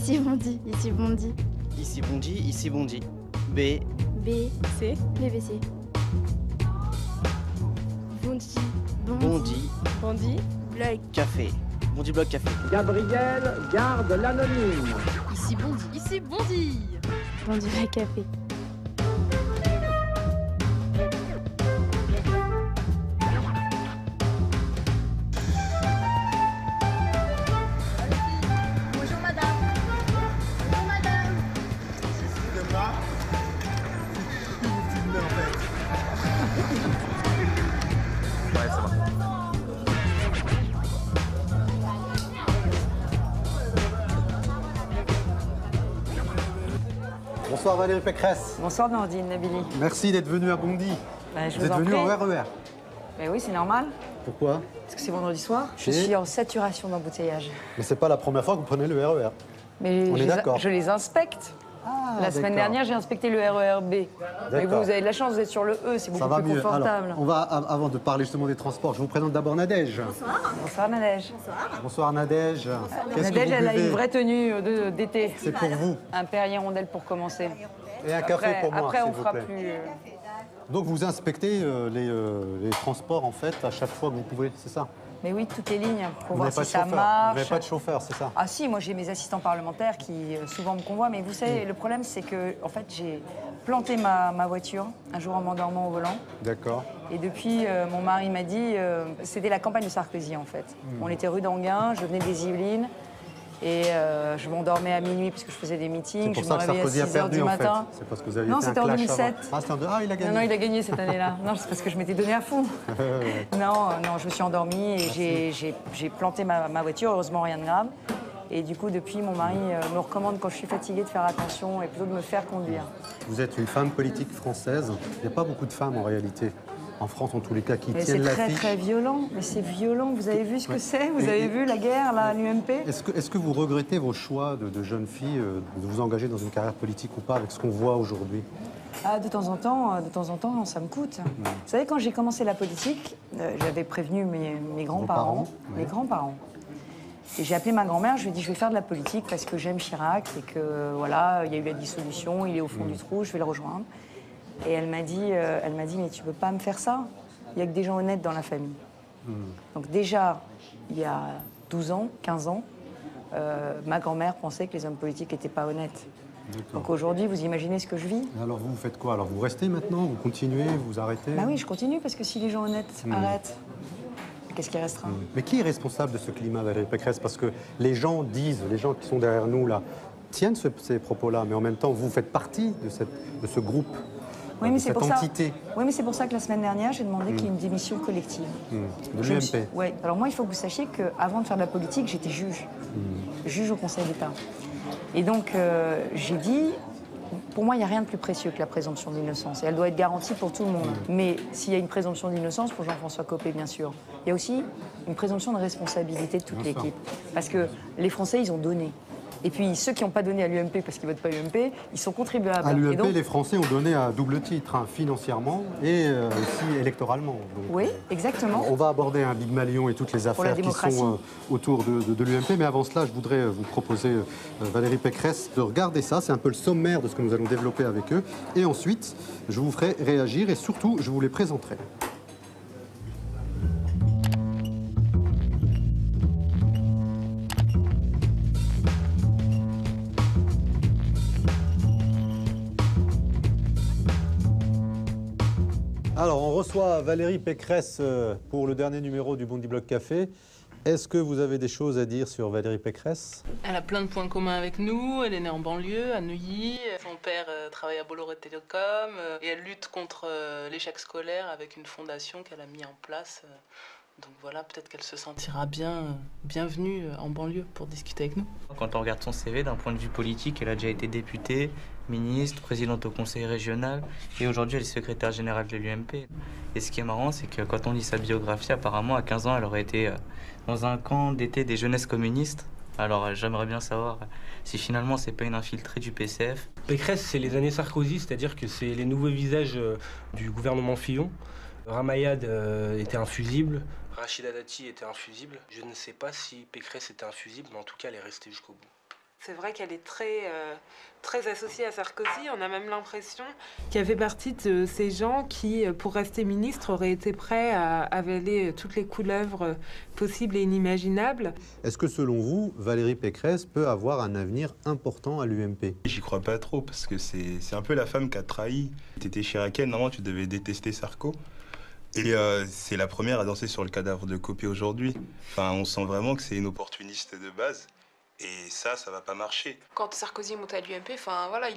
Ici Bondy, ici Bondy. Ici Bondy, ici Bondy. B. B. C. BBC. Bondy. Bondy. Bondy. Blog. Café. Bondy Blog Café. Gabriel garde l'anonyme. Ici Bondy. Ici Bondy. Bondy Blog Café. Bonjour madame. Bonjour madame. Ouais, ça va. Bonsoir Valérie Pécresse. Bonsoir Nordine Nabili. Merci d'être venue à Bondy. Je Vous êtes en venue prie. en RER. Mais oui, c'est normal, Pourquoi? parce que c'est vendredi soir. Je Et suis en saturation d'embouteillage. Mais c'est pas la première fois que vous prenez le RER. Mais On est d'accord. je les inspecte. Ah, La semaine dernière, j'ai inspecté le RER B. Mais vous, D'accord. vous avez de la chance, vous êtes sur le E, c'est Ça beaucoup va plus mieux. confortable. Alors, on va, avant de parler justement des transports, je vous présente d'abord Nadège. Bonsoir Nadège. Bonsoir Nadège. Qu'est-ce que Nadège, vous elle a buvez? une vraie tenue d'été. C'est pour vous. Un Perrier Rondelle pour commencer. Et un café pour moi, après s'il on vous fera plaît. plus. Donc vous inspectez les transports en fait à chaque fois que vous pouvez, c'est ça? Mais oui, toutes les lignes, pour Vous voir n'avez pas si de ça chauffeur. Vous marche. n'avez pas de chauffeur, c'est ça? Ah si, moi j'ai mes assistants parlementaires qui souvent me convoient, mais vous savez, le problème c'est que en fait j'ai planté ma voiture un jour en m'endormant au volant. D'accord. Et depuis, mon mari m'a dit, c'était la campagne de Sarkozy en fait. On était rue d'Anguin, je venais des Yvelines et je m'endormais à minuit parce que je faisais des C'est meetings, pour je ça me que réveillais à Sarkozy a 6 heures perdu du en fait. matin. C'est parce que vous avez Non, fait un c'était en clash 2007. avant. Ah, il a gagné. Non, il a gagné cette année-là. Non, c'est parce que je m'étais donné à fond. Non, je me suis endormie et j'ai planté ma voiture, heureusement rien de grave. Et du coup, depuis, mon mari me recommande quand je suis fatiguée de faire attention et plutôt de me faire conduire. Vous êtes une femme politique française. Il n'y a pas beaucoup de femmes en réalité, en France en tous les cas, qui Mais c'est tiennent très l'affiche. très violent. Mais c'est violent. Vous avez vu ce que Ouais. c'est? Vous Et- avez vu la guerre, là, l'UMP? Est-ce que vous regrettez vos choix de jeunes filles de vous engager dans une carrière politique ou pas avec ce qu'on voit aujourd'hui? Ah, de temps en temps, ça me coûte. Vous savez, quand j'ai commencé la politique, j'avais prévenu mes grands-parents. oui. Mes grands-parents. Et j'ai appelé ma grand-mère, je lui ai dit je vais faire de la politique parce que j'aime Chirac et que voilà, il y a eu la dissolution, il est au fond du trou, je vais le rejoindre. Et elle m'a dit mais tu peux pas me faire ça. Il y a que des gens honnêtes dans la famille. Donc déjà, il y a 12 ans, 15 ans, ma grand-mère pensait que les hommes politiques n'étaient pas honnêtes. Donc aujourd'hui, vous imaginez ce que je vis? Alors vous faites quoi? Alors vous restez maintenant? Vous continuez? Vous arrêtez? Bah oui, je continue parce que si les gens honnêtes arrêtent, qu'est-ce qui restera? Mais qui est responsable de ce climat, Valérie Pécresse? Parce que les gens disent, les gens qui sont derrière nous là, tiennent ces propos-là, mais en même temps, vous faites partie de ce groupe, Oui, de mais c'est cette pour ça. entité Oui, mais c'est pour ça que la semaine dernière, j'ai demandé qu'il y ait une démission collective. de Je me suis- l'UMP. Ouais. Alors moi, il faut que vous sachiez qu'avant de faire de la politique, j'étais juge. Juge au Conseil d'État. Et donc, j'ai dit, pour moi, il n'y a rien de plus précieux que la présomption d'innocence. Et elle doit être garantie pour tout le monde. Mais s'il y a une présomption d'innocence, pour Jean-François Copé, bien sûr, il y a aussi une présomption de responsabilité de toute Bien sûr. l'équipe. Parce que les Français, ils ont donné. Et puis, ceux qui n'ont pas donné à l'UMP parce qu'ils ne votent pas l'UMP, ils sont contribuables. À Et l'UMP, donc- les Français ont donné à double titre, hein, financièrement et aussi électoralement. Donc, Oui, exactement. on va aborder un Big Malion et toutes les la affaires qui démocratie. sont autour de l'UMP. Mais avant cela, je voudrais vous proposer, Valérie Pécresse, de regarder ça. C'est un peu le sommaire de ce que nous allons développer avec eux. Et ensuite, je vous ferai réagir et surtout, je vous les présenterai. Alors, on reçoit Valérie Pécresse pour le dernier numéro du Bondy Blog Café. Est-ce que vous avez des choses à dire sur Valérie Pécresse? Elle a plein de points communs avec nous. Elle est née en banlieue, à Neuilly. Son père travaille à Bolloré Télécom. Et elle lutte contre l'échec scolaire avec une fondation qu'elle a mise en place. Donc voilà, peut-être qu'elle se sentira bienvenue en banlieue pour discuter avec nous. Quand on regarde son CV, d'un point de vue politique, elle a déjà été députée, ministre, présidente au conseil régional et aujourd'hui elle est secrétaire générale de l'UMP. Et ce qui est marrant, c'est que quand on lit sa biographie, apparemment à 15 ans, elle aurait été dans un camp d'été des jeunesses communistes. Alors j'aimerais bien savoir si finalement c'est pas une infiltrée du PCF. Pécresse, c'est les années Sarkozy, c'est-à-dire que c'est les nouveaux visages du gouvernement Fillon. Ramayad était infusible, Rachida Dati était infusible. Je ne sais pas si Pécresse était infusible, mais en tout cas, elle est restée jusqu'au bout. C'est vrai qu'elle est très associée à Sarkozy. On a même l'impression qu'elle fait partie de ces gens qui, pour rester ministre, auraient été prêts à avaler toutes les couleuvres possibles et inimaginables. Est-ce que selon vous, Valérie Pécresse peut avoir un avenir important à l'UMP? J'y crois pas trop parce que c'est un peu la femme qui a trahi. T'étais chiracienne, normalement tu devais détester Sarko. Et c'est la première à danser sur le cadavre de Copé aujourd'hui. Enfin, on sent vraiment que c'est une opportuniste de base. Et ça va pas marcher. Quand Sarkozy est monté à l'UMP, enfin voilà,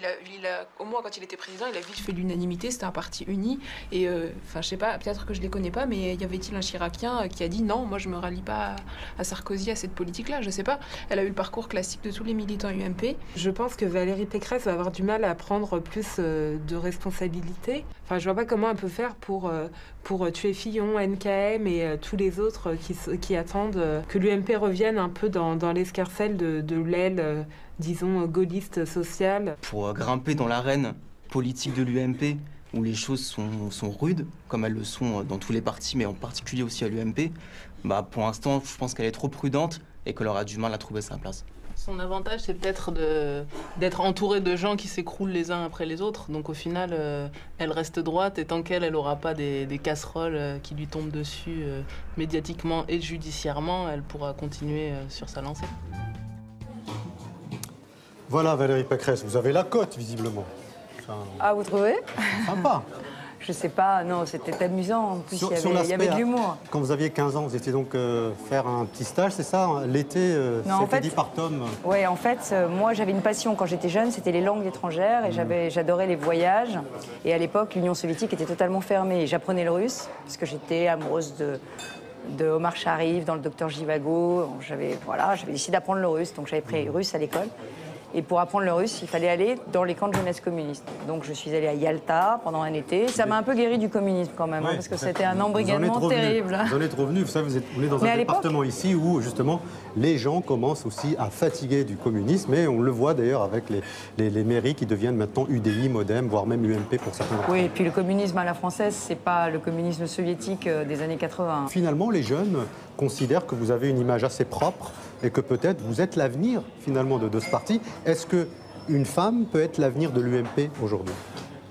au moins quand il était président, il a vite fait l'unanimité, c'était un parti uni. Et enfin, je sais pas, peut-être que je les connais pas, mais y avait-il un chiracien qui a dit non, moi je me rallie pas à Sarkozy, à cette politique-là, je sais pas. Elle a eu le parcours classique de tous les militants UMP. Je pense que Valérie Pécresse va avoir du mal à prendre plus de responsabilités. Enfin, je vois pas comment elle peut faire pour tuer Fillon, NKM et tous les autres qui attendent que l'UMP revienne un peu dans l'escarcelle de l'aile, disons, gaulliste sociale. Pour grimper dans l'arène politique de l'UMP, où les choses sont rudes, comme elles le sont dans tous les partis, mais en particulier aussi à l'UMP, pour l'instant, je pense qu'elle est trop prudente et qu'elle aura du mal à trouver sa place. Son avantage, c'est peut-être d'être entourée de gens qui s'écroulent les uns après les autres. Donc au final, elle reste droite et tant qu'elle n'aura pas des casseroles qui lui tombent dessus médiatiquement et judiciairement, elle pourra continuer sur sa lancée. Voilà Valérie Pécresse, vous avez la cote visiblement. Ah, vous trouvez? Sympa. Je sais pas, non, c'était amusant. En plus, il y avait de l'humour. Quand vous aviez 15 ans, vous étiez donc faire un petit stage, c'est ça? L'été, c'était dit par Tom. Oui, en fait, moi, j'avais une passion quand j'étais jeune, c'était les langues étrangères et j'adorais les voyages. Et à l'époque, l'Union soviétique était totalement fermée. Et j'apprenais le russe, parce que j'étais amoureuse de Omar Sharif, dans le Docteur Jivago. J'avais décidé d'apprendre le russe, donc j'avais pris russe à l'école. Et pour apprendre le russe, il fallait aller dans les camps de jeunesse communiste. Donc je suis allée à Yalta pendant un été. Ça m'a un peu guéri du communisme quand même, parce que c'était un embrigadement terrible. Vous en êtes revenu, vous savez, vous êtes dans un département ici où justement les gens commencent aussi à fatiguer du communisme. Et on le voit d'ailleurs avec les mairies qui deviennent maintenant UDI, Modem, voire même UMP pour certains. Oui, et puis le communisme à la française, c'est pas le communisme soviétique des années 80. Finalement, les jeunes considèrent que vous avez une image assez propre et que peut-être vous êtes l'avenir finalement de ce parti. Est-ce qu'une femme peut être l'avenir de l'UMP aujourd'hui?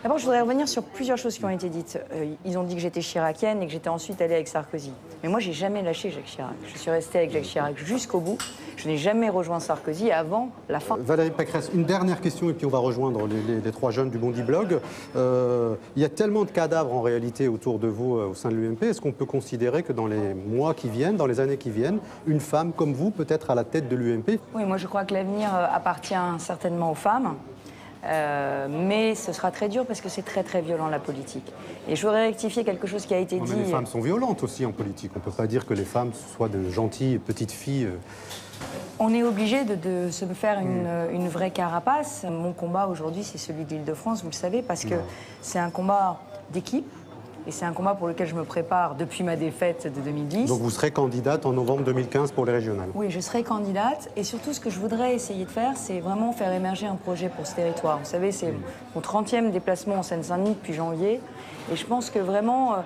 D'abord, je voudrais revenir sur plusieurs choses qui ont été dites. Ils ont dit que j'étais chiracienne et que j'étais ensuite allée avec Sarkozy. Mais moi, j'ai jamais lâché Jacques Chirac. Je suis restée avec Jacques Chirac jusqu'au bout. Je n'ai jamais rejoint Sarkozy avant la fin. Valérie Pécresse, une dernière question et puis on va rejoindre les trois jeunes du Bondi Blog. Il y a tellement de cadavres en réalité autour de vous au sein de l'UMP. Est-ce qu'on peut considérer que dans les mois qui viennent, dans les années qui viennent, une femme comme vous peut être à la tête de l'UMP? Oui, moi je crois que l'avenir appartient certainement aux femmes. Mais ce sera très dur parce que c'est très très violent la politique. Et je voudrais rectifier quelque chose qui a été dit. Mais les femmes sont violentes aussi en politique. On ne peut pas dire que les femmes soient de gentilles petites filles. On est obligé de se faire une vraie carapace. Mon combat aujourd'hui, c'est celui de l'Île-de-France, vous le savez, parce que c'est un combat d'équipe. Et c'est un combat pour lequel je me prépare depuis ma défaite de 2010. Donc vous serez candidate en novembre 2015 pour les régionales? Oui, je serai candidate. Et surtout, ce que je voudrais essayer de faire, c'est vraiment faire émerger un projet pour ce territoire. Vous savez, c'est mon 30e déplacement en Seine-Saint-Denis depuis janvier. Et je pense que vraiment,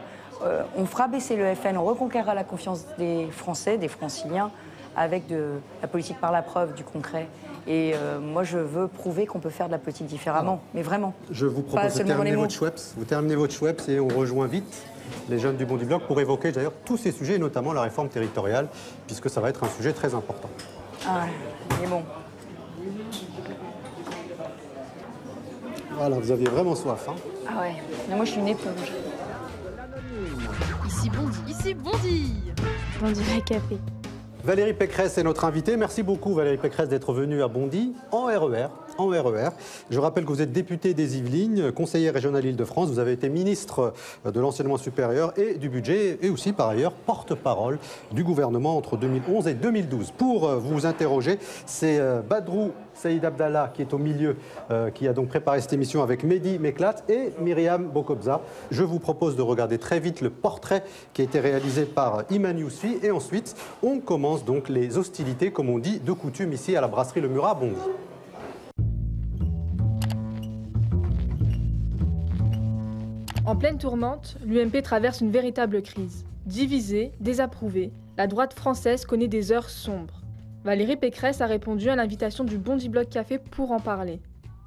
on fera baisser le FN, on reconquérera la confiance des Français, des Franciliens, avec de la politique par la preuve, du concret. Et moi, je veux prouver qu'on peut faire de la politique différemment, mais vraiment. Je vous propose de terminer votre Schweppes. Vous terminez votre Schweppes et on rejoint vite les jeunes du Bondi Blog pour évoquer d'ailleurs tous ces sujets, et notamment la réforme territoriale, puisque ça va être un sujet très important. Ah ouais, il est bon. Voilà, vous aviez vraiment soif, hein? Ah ouais, mais moi je suis une éponge. Ici Bondy. Ici Bondy. Bondy va café. Valérie Pécresse est notre invitée. Merci beaucoup Valérie Pécresse d'être venue à Bondy en RER. Je rappelle que vous êtes députée des Yvelines, conseillère régionale Île-de-France. Vous avez été ministre de l'enseignement supérieur et du budget et aussi par ailleurs porte-parole du gouvernement entre 2011 et 2012. Pour vous interroger, c'est Badrou Saïd Abdallah qui est au milieu, qui a donc préparé cette émission avec Mehdi Meklat et Myriam Bokobza. Je vous propose de regarder très vite le portrait qui a été réalisé par Iman Yousfi et ensuite on commence donc les hostilités, comme on dit de coutume ici à la brasserie Le Murat à Bondy. En pleine tourmente, l'UMP traverse une véritable crise. Divisée, désapprouvée, la droite française connaît des heures sombres. Valérie Pécresse a répondu à l'invitation du Bondy Blog Café pour en parler.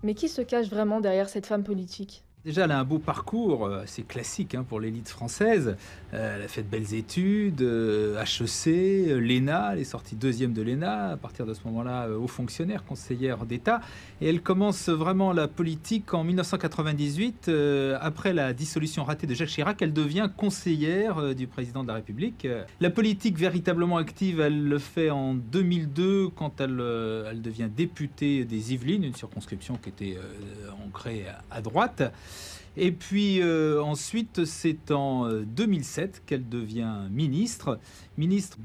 Mais qui se cache vraiment derrière cette femme politique ? Déjà, elle a un beau parcours, assez classique pour l'élite française. Elle a fait de belles études, HEC, l'ENA, elle est sortie 2e de l'ENA, à partir de ce moment-là, haut fonctionnaire, conseillère d'État. Et elle commence vraiment la politique en 1998, après la dissolution ratée de Jacques Chirac, elle devient conseillère du président de la République. La politique véritablement active, elle le fait en 2002, quand elle devient députée des Yvelines, une circonscription qui était ancrée à droite. Et puis ensuite, c'est en 2007 qu'elle devient ministre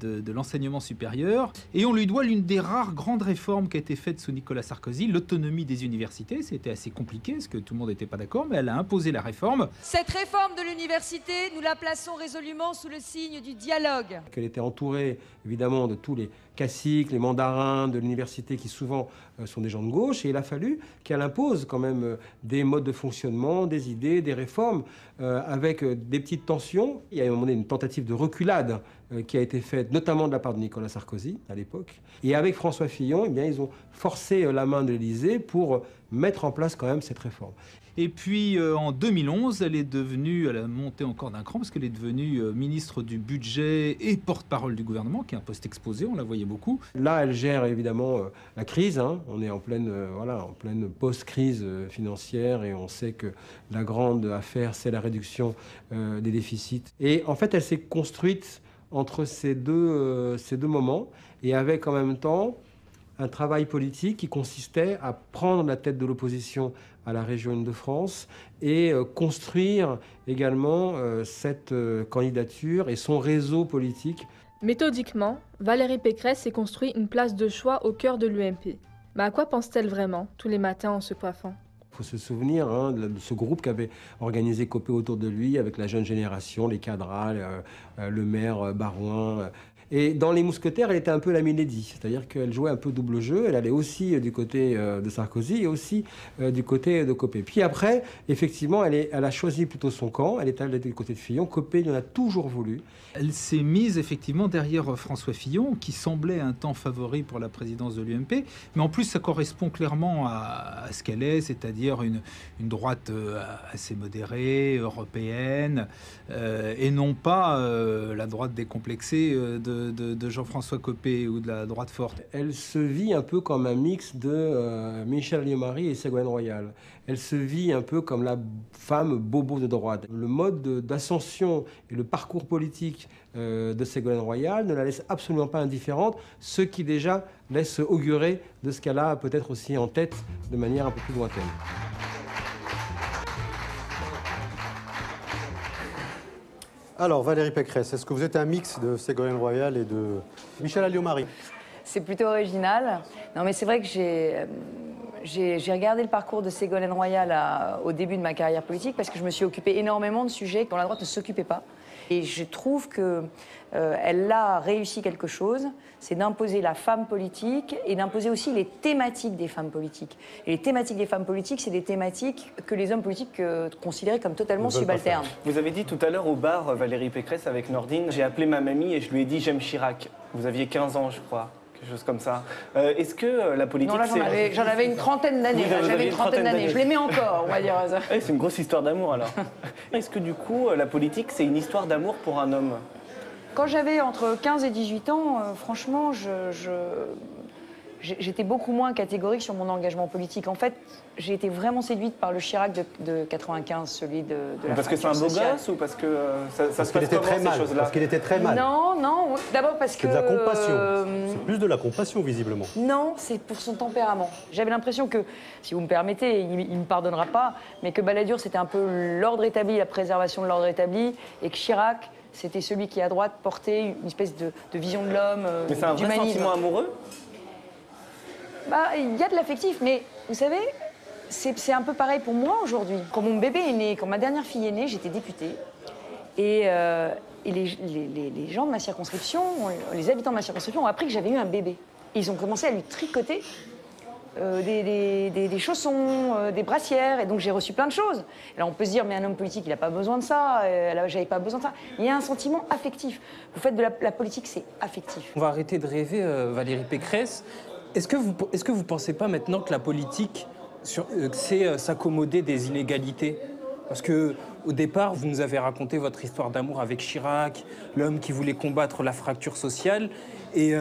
de l'enseignement supérieur. Et on lui doit l'une des rares grandes réformes qui a été faite sous Nicolas Sarkozy, l'autonomie des universités. C'était assez compliqué, parce que tout le monde n'était pas d'accord, mais elle a imposé la réforme. Cette réforme de l'université, nous la plaçons résolument sous le signe du dialogue. Qu'elle était entourée, évidemment, de tous les caciques, les mandarins de l'université qui souvent sont des gens de gauche, et il a fallu qu'elle impose quand même des modes de fonctionnement, des idées, des réformes, avec des petites tensions. Il y a à un moment donné une tentative de reculade qui a été faite, notamment de la part de Nicolas Sarkozy à l'époque. Et avec François Fillon, eh bien, ils ont forcé la main de l'Élysée pour mettre en place quand même cette réforme. Et puis en 2011, elle a monté encore d'un cran parce qu'elle est devenue ministre du budget et porte-parole du gouvernement, qui est un poste exposé, on la voyait beaucoup. Là, elle gère évidemment la crise. On est en pleine post-crise financière et on sait que la grande affaire, c'est la réduction des déficits. Et en fait, elle s'est construite entre ces deux moments et avec en même temps un travail politique qui consistait à prendre la tête de l'opposition à la région Île-de-France et construire également cette candidature et son réseau politique. Méthodiquement, Valérie Pécresse s'est construit une place de choix au cœur de l'UMP. Mais à quoi pense-t-elle vraiment, tous les matins en se coiffant ? Il faut se souvenir de ce groupe qui avait organisé Copé autour de lui avec la jeune génération, les cadras, le maire Barouin. Et dans Les Mousquetaires, elle était un peu la Milady, c'est-à-dire qu'elle jouait un peu double jeu. Elle allait aussi du côté de Sarkozy et aussi du côté de Copé. Puis après, effectivement, elle a choisi plutôt son camp. Elle est allée du côté de Fillon. Copé, il en a toujours voulu. Elle s'est mise effectivement derrière François Fillon, qui semblait un temps favori pour la présidence de l'UMP. Mais en plus, ça correspond clairement à ce qu'elle est, c'est-à-dire une droite assez modérée, européenne, et non pas la droite décomplexée de Jean-François Copé ou de la droite forte. Elle se vit un peu comme un mix de Michel Alliot-Marie et Ségolène Royal. Elle se vit un peu comme la femme bobo de droite. Le mode d'ascension et le parcours politique de Ségolène Royal ne la laisse absolument pas indifférente, ce qui déjà laisse augurer de ce qu'elle a peut-être aussi en tête de manière un peu plus lointaine. Alors, Valérie Pécresse, est-ce que vous êtes un mix de Ségolène Royal et de Michel Alliot-Marie ? C'est plutôt original. Non, mais c'est vrai que j'ai regardé le parcours de Ségolène Royal au début de ma carrière politique parce que je me suis occupée énormément de sujets dont la droite ne s'occupait pas. Et je trouve qu'elle a réussi quelque chose, c'est d'imposer la femme politique et d'imposer aussi les thématiques des femmes politiques. Et les thématiques des femmes politiques, c'est des thématiques que les hommes politiques considéraient comme totalement subalternes. Vous avez dit tout à l'heure au bar, Valérie Pécresse, avec Nordine, j'ai appelé ma mamie et je lui ai dit « j'aime Chirac ». Vous aviez 15 ans, je crois. Quelque chose comme ça. Est-ce que la politique... Non, là, j'en avais une trentaine d'années. J'avais une trentaine d'années. Je l'aimais encore, on va dire. C'est une grosse histoire d'amour, alors. Est-ce que, du coup, la politique, c'est une histoire d'amour pour un homme? Quand j'avais entre 15 et 18 ans, franchement, j'étais beaucoup moins catégorique sur mon engagement politique. En fait, j'ai été vraiment séduite par le Chirac de 95, celui de la Parce que c'est un beau gosse ou parce que ça se passe comment, ces choses-là? Parce qu'il était très mal. Non, d'abord parce que... C'est de la compassion. C'est plus de la compassion, visiblement. Non, c'est pour son tempérament. J'avais l'impression que, si vous me permettez, il ne me pardonnera pas, mais que Balladur, c'était un peu l'ordre établi, la préservation de l'ordre établi, et que Chirac, c'était celui qui, à droite, portait une espèce de vision de l'homme, mais c'est un vrai sentiment amoureux? Il y a de l'affectif, mais vous savez, c'est un peu pareil pour moi aujourd'hui. Quand mon bébé est né, quand ma dernière fille est née, j'étais députée. Et les gens de ma circonscription, les habitants de ma circonscription ont appris que j'avais eu un bébé. Et ils ont commencé à lui tricoter des chaussons, des brassières, et donc j'ai reçu plein de choses. Alors on peut se dire, mais un homme politique, il n'a pas besoin de ça, j'avais pas besoin de ça. Il y a un sentiment affectif. Vous faites de la politique, c'est affectif. On va arrêter de rêver, Valérie Pécresse. Est-ce que vous pensez pas maintenant que la politique, c'est s'accommoder des inégalités? Parce que au départ, vous nous avez raconté votre histoire d'amour avec Chirac, l'homme qui voulait combattre la fracture sociale, et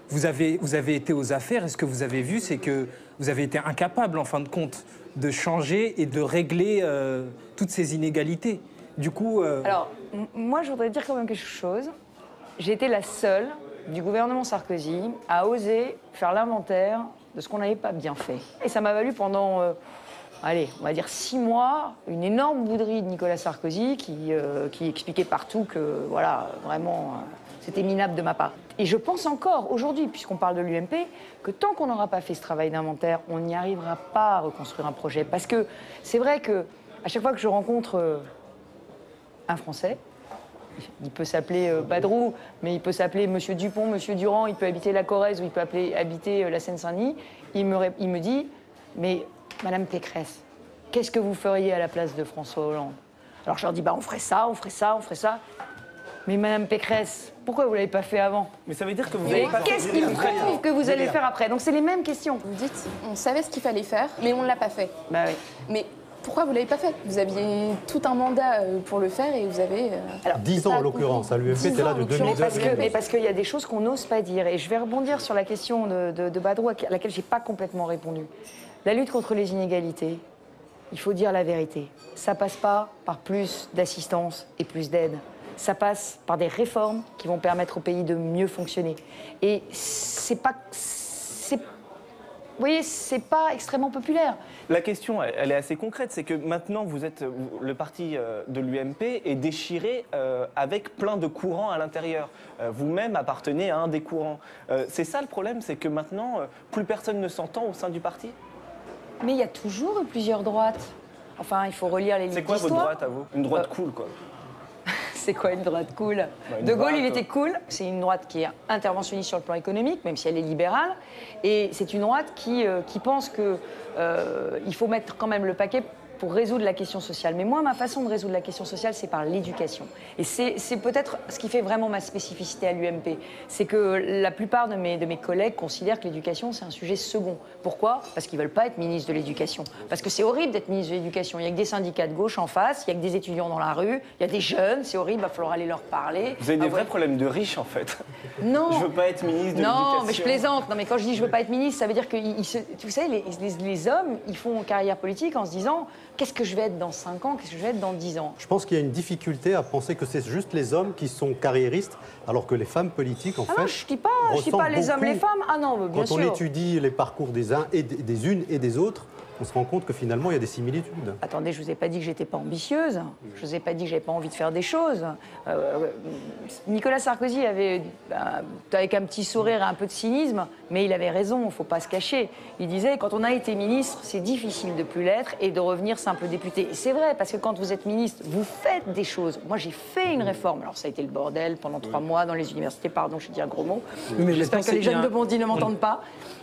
vous avez été aux affaires, et ce que vous avez vu, c'est que vous avez été incapable, en fin de compte, de changer et de régler toutes ces inégalités. Du coup... Alors, moi, je voudrais dire quand même quelque chose. J'ai été la seule du gouvernement Sarkozy à oser faire l'inventaire de ce qu'on n'avait pas bien fait. Et ça m'a valu pendant... allez, on va dire 6 mois, une énorme bouderie de Nicolas Sarkozy qui expliquait partout que, voilà, vraiment, c'était minable de ma part. Et je pense encore, aujourd'hui, puisqu'on parle de l'UMP, que tant qu'on n'aura pas fait ce travail d'inventaire, on n'y arrivera pas à reconstruire un projet. Parce que c'est vrai que à chaque fois que je rencontre un Français, il peut s'appeler Badrou, mais il peut s'appeler Monsieur Dupont, Monsieur Durand, il peut habiter la Corrèze ou il peut habiter la Seine-Saint-Denis, il me dit, mais... Madame Pécresse, qu'est-ce que vous feriez à la place de François Hollande? Alors je leur dis, bah on ferait ça, on ferait ça, on ferait ça. Mais Madame Pécresse, pourquoi vous ne l'avez pas fait avant? Mais ça veut dire que vous avez pas... Qu'est-ce qu'il prouve que vous allez faire après? Donc c'est les mêmes questions. Vous dites, on savait ce qu'il fallait faire, mais on ne l'a pas fait. Bah oui. Mais pourquoi vous ne l'avez pas fait? Vous aviez tout un mandat pour le faire et vous avez... Alors, 10 ans en l'occurrence, l'UMP était là de 2002 à 2012. Mais parce qu'il y a des choses qu'on n'ose pas dire. Et je vais rebondir sur la question de Badrou, à laquelle je n'ai pas complètement répondu. La lutte contre les inégalités, il faut dire la vérité. Ça passe pas par plus d'assistance et plus d'aide. Ça passe par des réformes qui vont permettre au pays de mieux fonctionner. Et c'est pas extrêmement populaire. La question, elle est assez concrète. C'est que maintenant, le parti de l'UMP est déchiré avec plein de courants à l'intérieur. Vous-même appartenez à un des courants. C'est ça le problème, c'est que maintenant, plus personne ne s'entend au sein du parti? Mais il y a toujours eu plusieurs droites. Enfin, il faut relire les livres d'histoire. C'est quoi votre droite à vous? Une droite cool, quoi. C'est quoi une droite cool? De Gaulle, il était cool. C'est une droite qui est interventionniste sur le plan économique, même si elle est libérale. Et c'est une droite qui pense qu'il faut mettre quand même le paquet pour résoudre la question sociale. Mais moi, ma façon de résoudre la question sociale, c'est par l'éducation. Et c'est peut-être ce qui fait vraiment ma spécificité à l'UMP. C'est que la plupart de mes collègues considèrent que l'éducation, c'est un sujet second. Pourquoi? Parce qu'ils ne veulent pas être ministre de l'Éducation. Parce que c'est horrible d'être ministre de l'Éducation. Il n'y a que des syndicats de gauche en face, il n'y a que des étudiants dans la rue, il y a des jeunes, c'est horrible, il va falloir aller leur parler. Vous avez des vrais problèmes de riches, en fait. Non. Je ne veux pas être ministre de l'Éducation. Non, mais je plaisante. Non, mais quand je dis je ne veux pas être ministre, ça veut dire que, vous savez, les hommes, ils font carrière politique en se disant... Qu'est-ce que je vais être dans 5 ans? Qu'est-ce que je vais être dans 10 ans? Je pense qu'il y a une difficulté à penser que c'est juste les hommes qui sont carriéristes, alors que les femmes politiques, en fait... Non, je ne dis pas les hommes, les femmes. Ah non, bien sûr. Quand on étudie les parcours des uns et des unes et des autres, on se rend compte que finalement, il y a des similitudes. Attendez, je ne vous ai pas dit que j'étais pas ambitieuse. Je ne vous ai pas dit que j'avais pas envie de faire des choses. Nicolas Sarkozy avait, avec un petit sourire et un peu de cynisme, mais il avait raison, il ne faut pas se cacher. Il disait, quand on a été ministre, c'est difficile de plus l'être et de revenir simple député. Et c'est vrai, parce que quand vous êtes ministre, vous faites des choses. Moi, j'ai fait une réforme. Alors, ça a été le bordel pendant 3 mois dans les universités. Pardon, je dis un gros mot. Mais j'espère que les jeunes de Bondy ne m'entendent pas.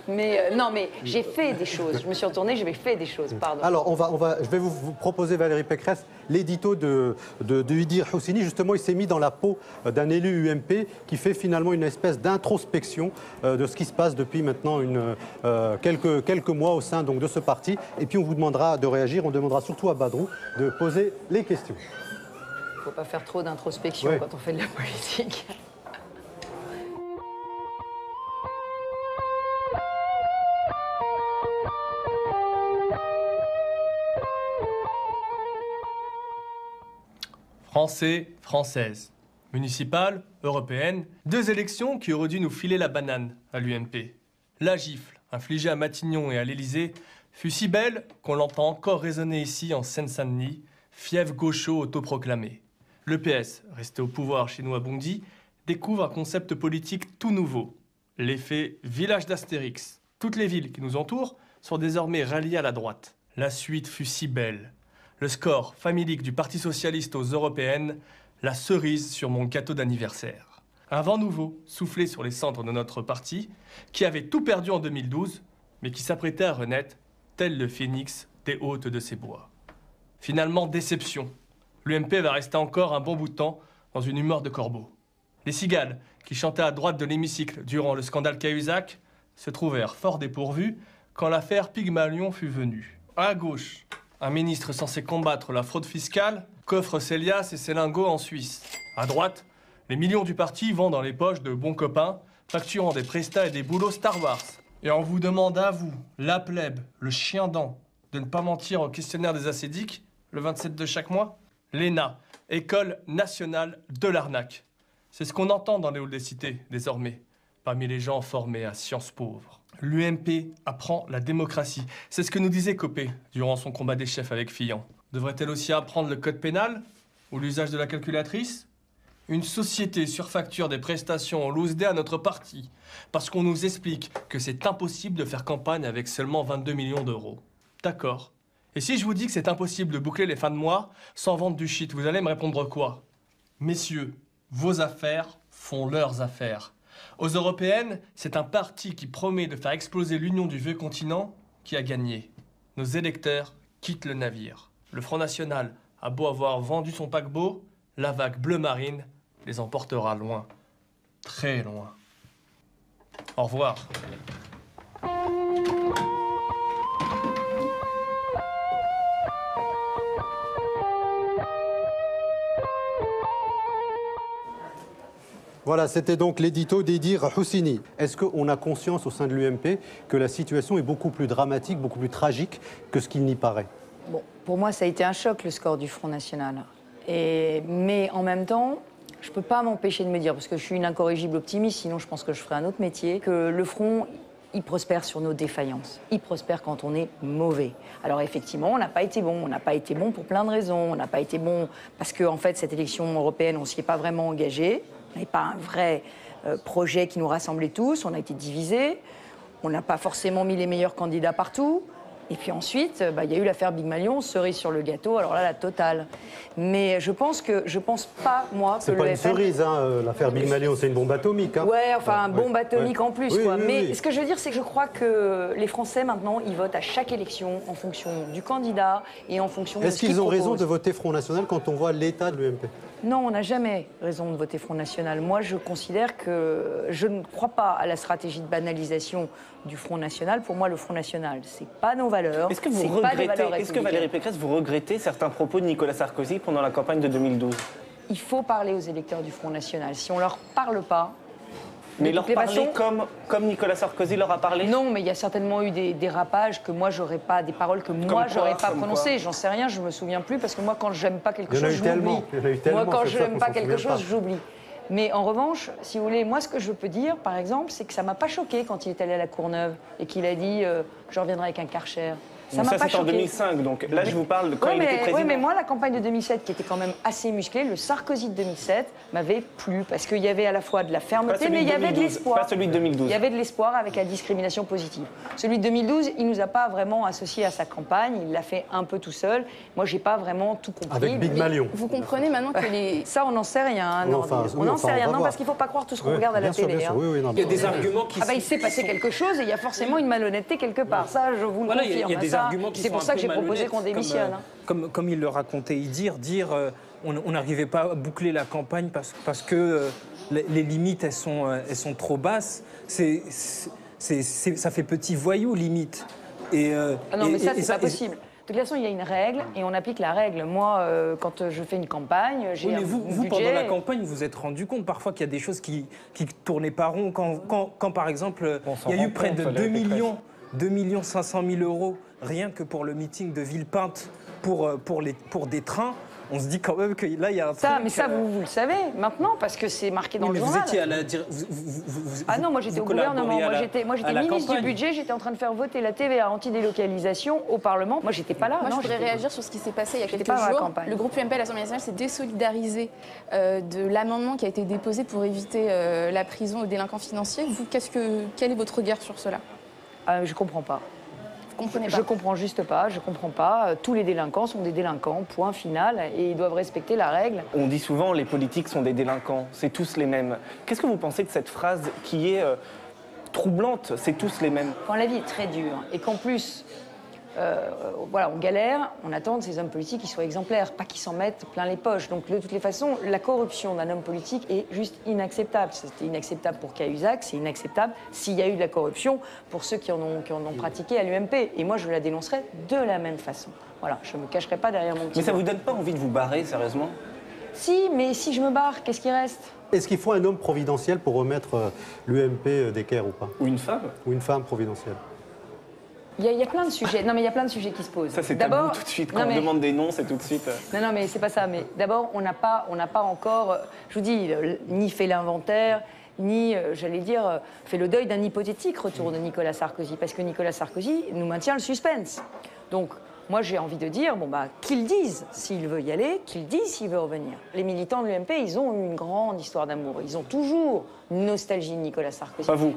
Mais non, mais j'ai fait des choses. Je me suis retournée, j'avais fait des choses. Pardon. Alors, je vais vous proposer, Valérie Pécresse, l'édito de Idir Houssini. Justement, il s'est mis dans la peau d'un élu UMP qui fait finalement une espèce d'introspection de ce qui se passe depuis maintenant quelques mois au sein donc, de ce parti. Et puis, on vous demandera de réagir. On demandera surtout à Badrou de poser les questions. Il ne faut pas faire trop d'introspection quand on fait de la politique. Français, Françaises, municipales, européennes, 2 élections qui auraient dû nous filer la banane à l'UMP. La gifle, infligée à Matignon et à l'Élysée, fut si belle qu'on l'entend encore résonner ici en Seine-Saint-Denis, fief gaucho autoproclamé. Le PS, resté au pouvoir chez nous à Bondy, découvre un concept politique tout nouveau, l'effet village d'Astérix. Toutes les villes qui nous entourent sont désormais ralliées à la droite. La suite fut si belle. Le score familique du Parti socialiste aux européennes, la cerise sur mon gâteau d'anniversaire. Un vent nouveau soufflé sur les cendres de notre parti, qui avait tout perdu en 2012, mais qui s'apprêtait à renaître, tel le phénix des hôtes de ses bois. Finalement, déception. L'UMP va rester encore un bon bout de temps dans une humeur de corbeau. Les cigales, qui chantaient à droite de l'hémicycle durant le scandale Cahuzac, se trouvèrent fort dépourvus quand l'affaire Pygmalion fut venue. À gauche, un ministre censé combattre la fraude fiscale coffre ses liasses et ses lingots en Suisse. À droite, les millions du parti vont dans les poches de bons copains, facturant des prestats et des boulots Star Wars. Et on vous demande à vous, la plèbe, le chien-dent, de ne pas mentir au questionnaire des ascédiques, le 27 de chaque mois. L'ENA, École nationale de l'arnaque. C'est ce qu'on entend dans les halls des cités, désormais, parmi les gens formés à sciences pauvres. L'UMP apprend la démocratie. C'est ce que nous disait Copé durant son combat des chefs avec Fillon. Devrait-elle aussi apprendre le code pénal ou l'usage de la calculatrice? Une société surfacture des prestations en loose day à notre parti, parce qu'on nous explique que c'est impossible de faire campagne avec seulement 22 millions d'euros. D'accord. Et si je vous dis que c'est impossible de boucler les fins de mois sans vendre du shit, vous allez me répondre quoi? Messieurs, vos affaires font leurs affaires. Aux européennes, c'est un parti qui promet de faire exploser l'union du vieux continent qui a gagné. Nos électeurs quittent le navire. Le Front National a beau avoir vendu son paquebot, la vague bleu marine les emportera loin. Très loin. Au revoir. Voilà, c'était donc l'édito d'Edir Houssini. Est-ce qu'on a conscience au sein de l'UMP que la situation est beaucoup plus dramatique, beaucoup plus tragique que ce qu'il n'y paraît? Bon, pour moi, ça a été un choc, le score du Front National. Mais en même temps, je ne peux pas m'empêcher de me dire, parce que je suis une incorrigible optimiste, sinon je pense que je ferais un autre métier, que le Front, il prospère sur nos défaillances. Il prospère quand on est mauvais. Alors effectivement, on n'a pas été bon. On n'a pas été bon pour plein de raisons. On n'a pas été bon parce qu'en fait, cette élection européenne, on ne s'y est pas vraiment engagé. On n'avait pas un vrai projet qui nous rassemblait tous. On a été divisés. On n'a pas forcément mis les meilleurs candidats partout. Et puis ensuite, il y a eu l'affaire Pygmalion, cerise sur le gâteau, alors là, la totale. Mais je pense pas, moi, que c'est pas une cerise, hein, l'affaire Pygmalion, c'est une bombe atomique. Hein. Ouais, enfin, une bombe atomique en plus, oui, quoi. Oui, mais oui. Ce que je veux dire, c'est que je crois que les Français, maintenant, ils votent à chaque élection en fonction du candidat et en fonction de ce qu'ils Est-ce qu'ils ont raison proposent. de voter Front National quand on voit l'état de l'UMP? Non, on n'a jamais raison de voter Front National. Moi, je considère que je ne crois pas à la stratégie de banalisation du Front National. Pour moi, le Front National, c'est pas nos valeurs. Est-ce que Valérie Pécresse, vous regrettez certains propos de Nicolas Sarkozy pendant la campagne de 2012? Il faut parler aux électeurs du Front National. Si on leur parle pas... Mais leur parler comme Nicolas Sarkozy leur a parlé? Non, mais il y a certainement eu des dérapages que moi, j'aurais pas, des paroles que moi, j'aurais pas prononcées. J'en sais rien, je me souviens plus, parce que moi, quand j'aime pas quelque chose, j'oublie. Moi, quand je n'aime pas quelque chose, j'oublie. Mais en revanche, si vous voulez, moi, ce que je peux dire, par exemple, c'est que ça m'a pas choqué quand il est allé à la Courneuve et qu'il a dit je reviendrai avec un Karcher. Ça m'a pas choqué. C'est en 2005, donc là, je vous parle de quand il était président. Oui, mais moi, la campagne de 2007, qui était quand même assez musclée, le Sarkozy de 2007 m'avait plu, parce qu'il y avait à la fois de la fermeté, mais il y avait de l'espoir. Pas celui de 2012. Il y avait de l'espoir avec la discrimination positive. Celui de 2012, il nous a pas vraiment associés à sa campagne, il l'a fait un peu tout seul. Moi, j'ai pas vraiment tout compris. Avec Pygmalion. Vous comprenez maintenant que les... Ça, on n'en sait rien. Hein, on n'en sait rien, non, parce qu'il ne faut pas croire tout ce qu'on regarde à la télé. Il y a des arguments qui... il s'est passé quelque chose et il y a forcément une malhonnêteté quelque part. Ça, je vous le confirme. Il y a des arguments qui sont pour ça que j'ai proposé qu'on démissionne. Comme il le racontait, on n'arrivait pas à boucler la campagne parce que les limites, elles sont trop basses. Ça fait petit voyou, limite. Non, mais ça, c'est pas possible. De toute façon, il y a une règle et on applique la règle. Moi, quand je fais une campagne, j'ai un vous, budget. Pendant la campagne, vous vous êtes rendu compte parfois qu'il y a des choses qui tournaient pas rond. Quand par exemple, il y a eu près de 2 500 000 euros rien que pour le meeting de Villepinte pour des trains. On se dit quand même que là, il y a un truc... Mais ça, vous le savez maintenant, parce que c'est marqué dans le journal. Vous étiez à la... non, moi j'étais au gouvernement. Moi j'étais ministre du budget, j'étais en train de faire voter la TVA anti-délocalisation au Parlement. Moi, j'étais pas là. Moi, je voudrais réagir sur ce qui s'est passé il y a quelques jours. Le groupe UMP à l'Assemblée nationale s'est désolidarisé de l'amendement qui a été déposé pour éviter la prison aux délinquants financiers. Vous, quel est votre regard sur cela? Je comprends pas. Comprenez pas. Je comprends juste pas, je comprends pas. Tous les délinquants sont des délinquants, point final, et ils doivent respecter la règle. On dit souvent les politiques sont des délinquants, c'est tous les mêmes. Qu'est-ce que vous pensez de cette phrase qui est troublantes, c'est tous les mêmes. Quand la vie est très dure et qu'en plus, voilà, on galère, on attend de ces hommes politiques qu'ils soient exemplaires, pas qu'ils s'en mettent plein les poches. Donc de toutes les façons, la corruption d'un homme politique est juste inacceptable. C'était inacceptable pour Cahuzac, c'est inacceptable s'il y a eu de la corruption pour ceux qui en ont pratiqué à l'UMP. Et moi, je la dénoncerai de la même façon. Voilà, je ne me cacherai pas derrière mon petit. Mais ça vous donne pas envie de vous barrer, sérieusement? Si, mais si je me barre, qu'est-ce qui reste? Est-ce qu'il faut un homme providentiel pour remettre l'UMP d'équerre ou pas? Ou une femme? Ou une femme providentielle? Il y a plein de sujets. Non, mais il y a plein de sujets qui se posent. Ça, c'est tabou tout de suite. Quand on demande des noms, c'est tout de suite. Non, mais c'est pas ça. Mais d'abord, on n'a pas encore, je vous dis, ni fait l'inventaire, ni, j'allais dire, fait le deuil d'un hypothétique retour de Nicolas Sarkozy. Parce que Nicolas Sarkozy nous maintient le suspense. Donc, moi, j'ai envie de dire, qu'il dise s'il veut y aller, qu'il dise s'il veut revenir. Les militants de l'UMP, ils ont une grande histoire d'amour. Ils ont toujours une nostalgie de Nicolas Sarkozy. Pas vous.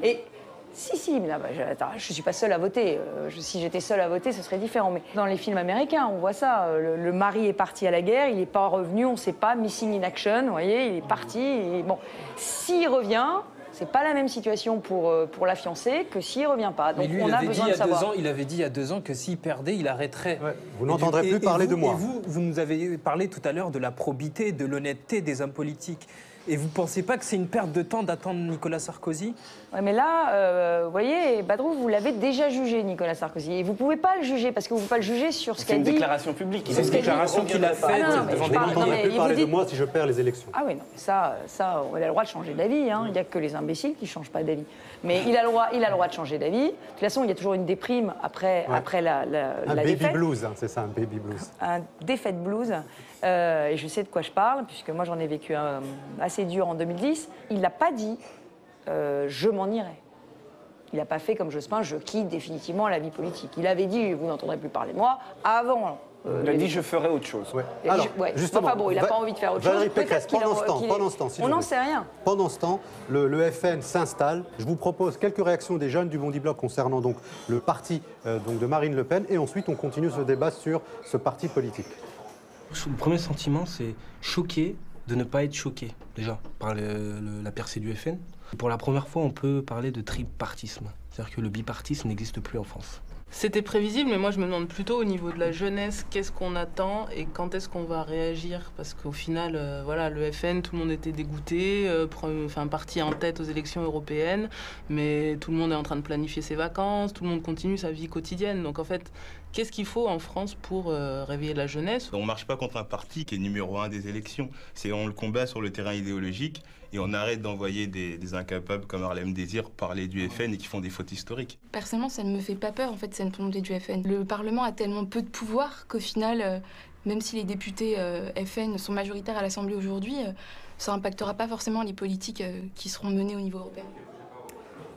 Si, mais attends, je ne suis pas seule à voter. Si j'étais seule à voter, ce serait différent. Mais dans les films américains, on voit ça. Le mari est parti à la guerre, il n'est pas revenu, on ne sait pas, missing in action, vous voyez, il est parti. Et bon, s'il revient, c'est pas la même situation pour la fiancée que s'il revient pas. Donc lui, on a besoin de savoir. Il avait dit il y a 2 ans que s'il perdait, il arrêterait. Ouais. Vous n'entendrez plus parler de moi. Et vous nous avez parlé tout à l'heure de la probité, de l'honnêteté des hommes politiques. Et vous ne pensez pas que c'est une perte de temps d'attendre Nicolas Sarkozy? Oui, mais là, vous voyez, Badrou, vous l'avez déjà jugé, Nicolas Sarkozy. Et vous ne pouvez pas le juger, parce que vous ne pouvez pas le juger sur ce qu'a dit... C'est une déclaration publique. C'est une déclaration qu'il a faite devant des millions. Vous n'entendrez plus parler de moi si je perds les élections. Ah oui, non, ça, on a le droit de changer d'avis. Hein. Il n'y a que les imbéciles qui ne changent pas d'avis. Mais il a le droit de changer d'avis. De toute façon, il y a toujours une déprime après la défaite. Un baby blues, hein, c'est ça, un baby blues. Un défaite blues. Et je sais de quoi je parle, puisque moi j'en ai vécu assez dur en 2010. Il n'a pas dit je m'en irai. Il n'a pas fait comme Jospin, je quitte définitivement la vie politique. Il avait dit vous n'entendrez plus parler de moi avant. Il a dit je ferai autre chose. Ouais. Alors, justement, enfin bon, il n'a pas envie de faire autre Valérie chose. Pécresse, pendant ce temps, on n'en sait rien. Pendant ce temps, le FN s'installe. Je vous propose quelques réactions des jeunes du Bondi Bloc concernant donc le parti donc de Marine Le Pen, et ensuite on continue ce débat sur ce parti politique. Le premier sentiment, c'est choqué de ne pas être choqué, déjà, par la percée du FN. Pour la première fois, on peut parler de tripartisme. C'est-à-dire que le bipartisme n'existe plus en France. C'était prévisible, mais moi je me demande plutôt au niveau de la jeunesse, qu'est-ce qu'on attend et quand est-ce qu'on va réagir? Parce qu'au final, voilà, le FN, tout le monde était dégoûté, parti en tête aux élections européennes, mais tout le monde est en train de planifier ses vacances, tout le monde continue sa vie quotidienne. Donc en fait, qu'est-ce qu'il faut en France pour réveiller la jeunesse? On ne marche pas contre un parti qui est numéro 1 des élections. On le combat sur le terrain idéologique et on arrête d'envoyer des incapables comme Harlem Désir parler du FN et qui font des fautes historiques. Personnellement, ça ne me fait pas peur, en fait, cette montée du FN. Le Parlement a tellement peu de pouvoir qu'au final, même si les députés FN sont majoritaires à l'Assemblée aujourd'hui, ça n'impactera pas forcément les politiques qui seront menées au niveau européen.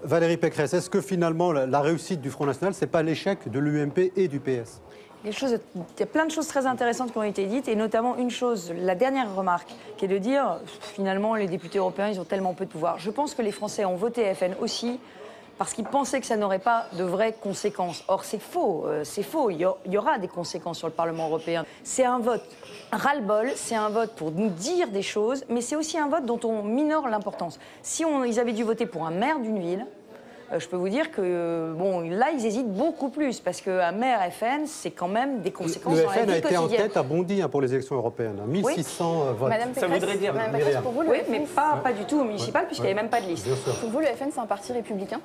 Valérie Pécresse, est-ce que finalement la réussite du Front National, c'est pas l'échec de l'UMP et du PS? Il y a plein de choses très intéressantes qui ont été dites, et notamment une chose, la dernière remarque, qui est de dire, finalement, les députés européens, ils ont tellement peu de pouvoir. Je pense que les Français ont voté FN aussi parce qu'ils pensaient que ça n'aurait pas de vraies conséquences. Or, c'est faux, c'est faux. Il y aura des conséquences sur le Parlement européen. C'est un vote ras-le-bol, c'est un vote pour nous dire des choses, mais c'est aussi un vote dont on minore l'importance. Si ils avaient dû voter pour un maire d'une ville, je peux vous dire que là, ils hésitent beaucoup plus, parce qu'un maire FN, c'est quand même des conséquences dans la vie quotidienne. Le FN a été en tête à Bondy pour les élections européennes, 1600 votes. Ça voudrait dire... Madame Pécresse, pour vous, le FN, mais pas du tout au municipal, puisqu'il n'y avait même pas de liste. Pour vous, le FN, c'est un parti républicain?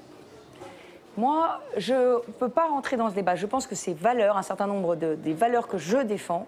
Moi, je ne peux pas rentrer dans ce débat. Je pense que ces valeurs, un certain nombre des valeurs que je défends,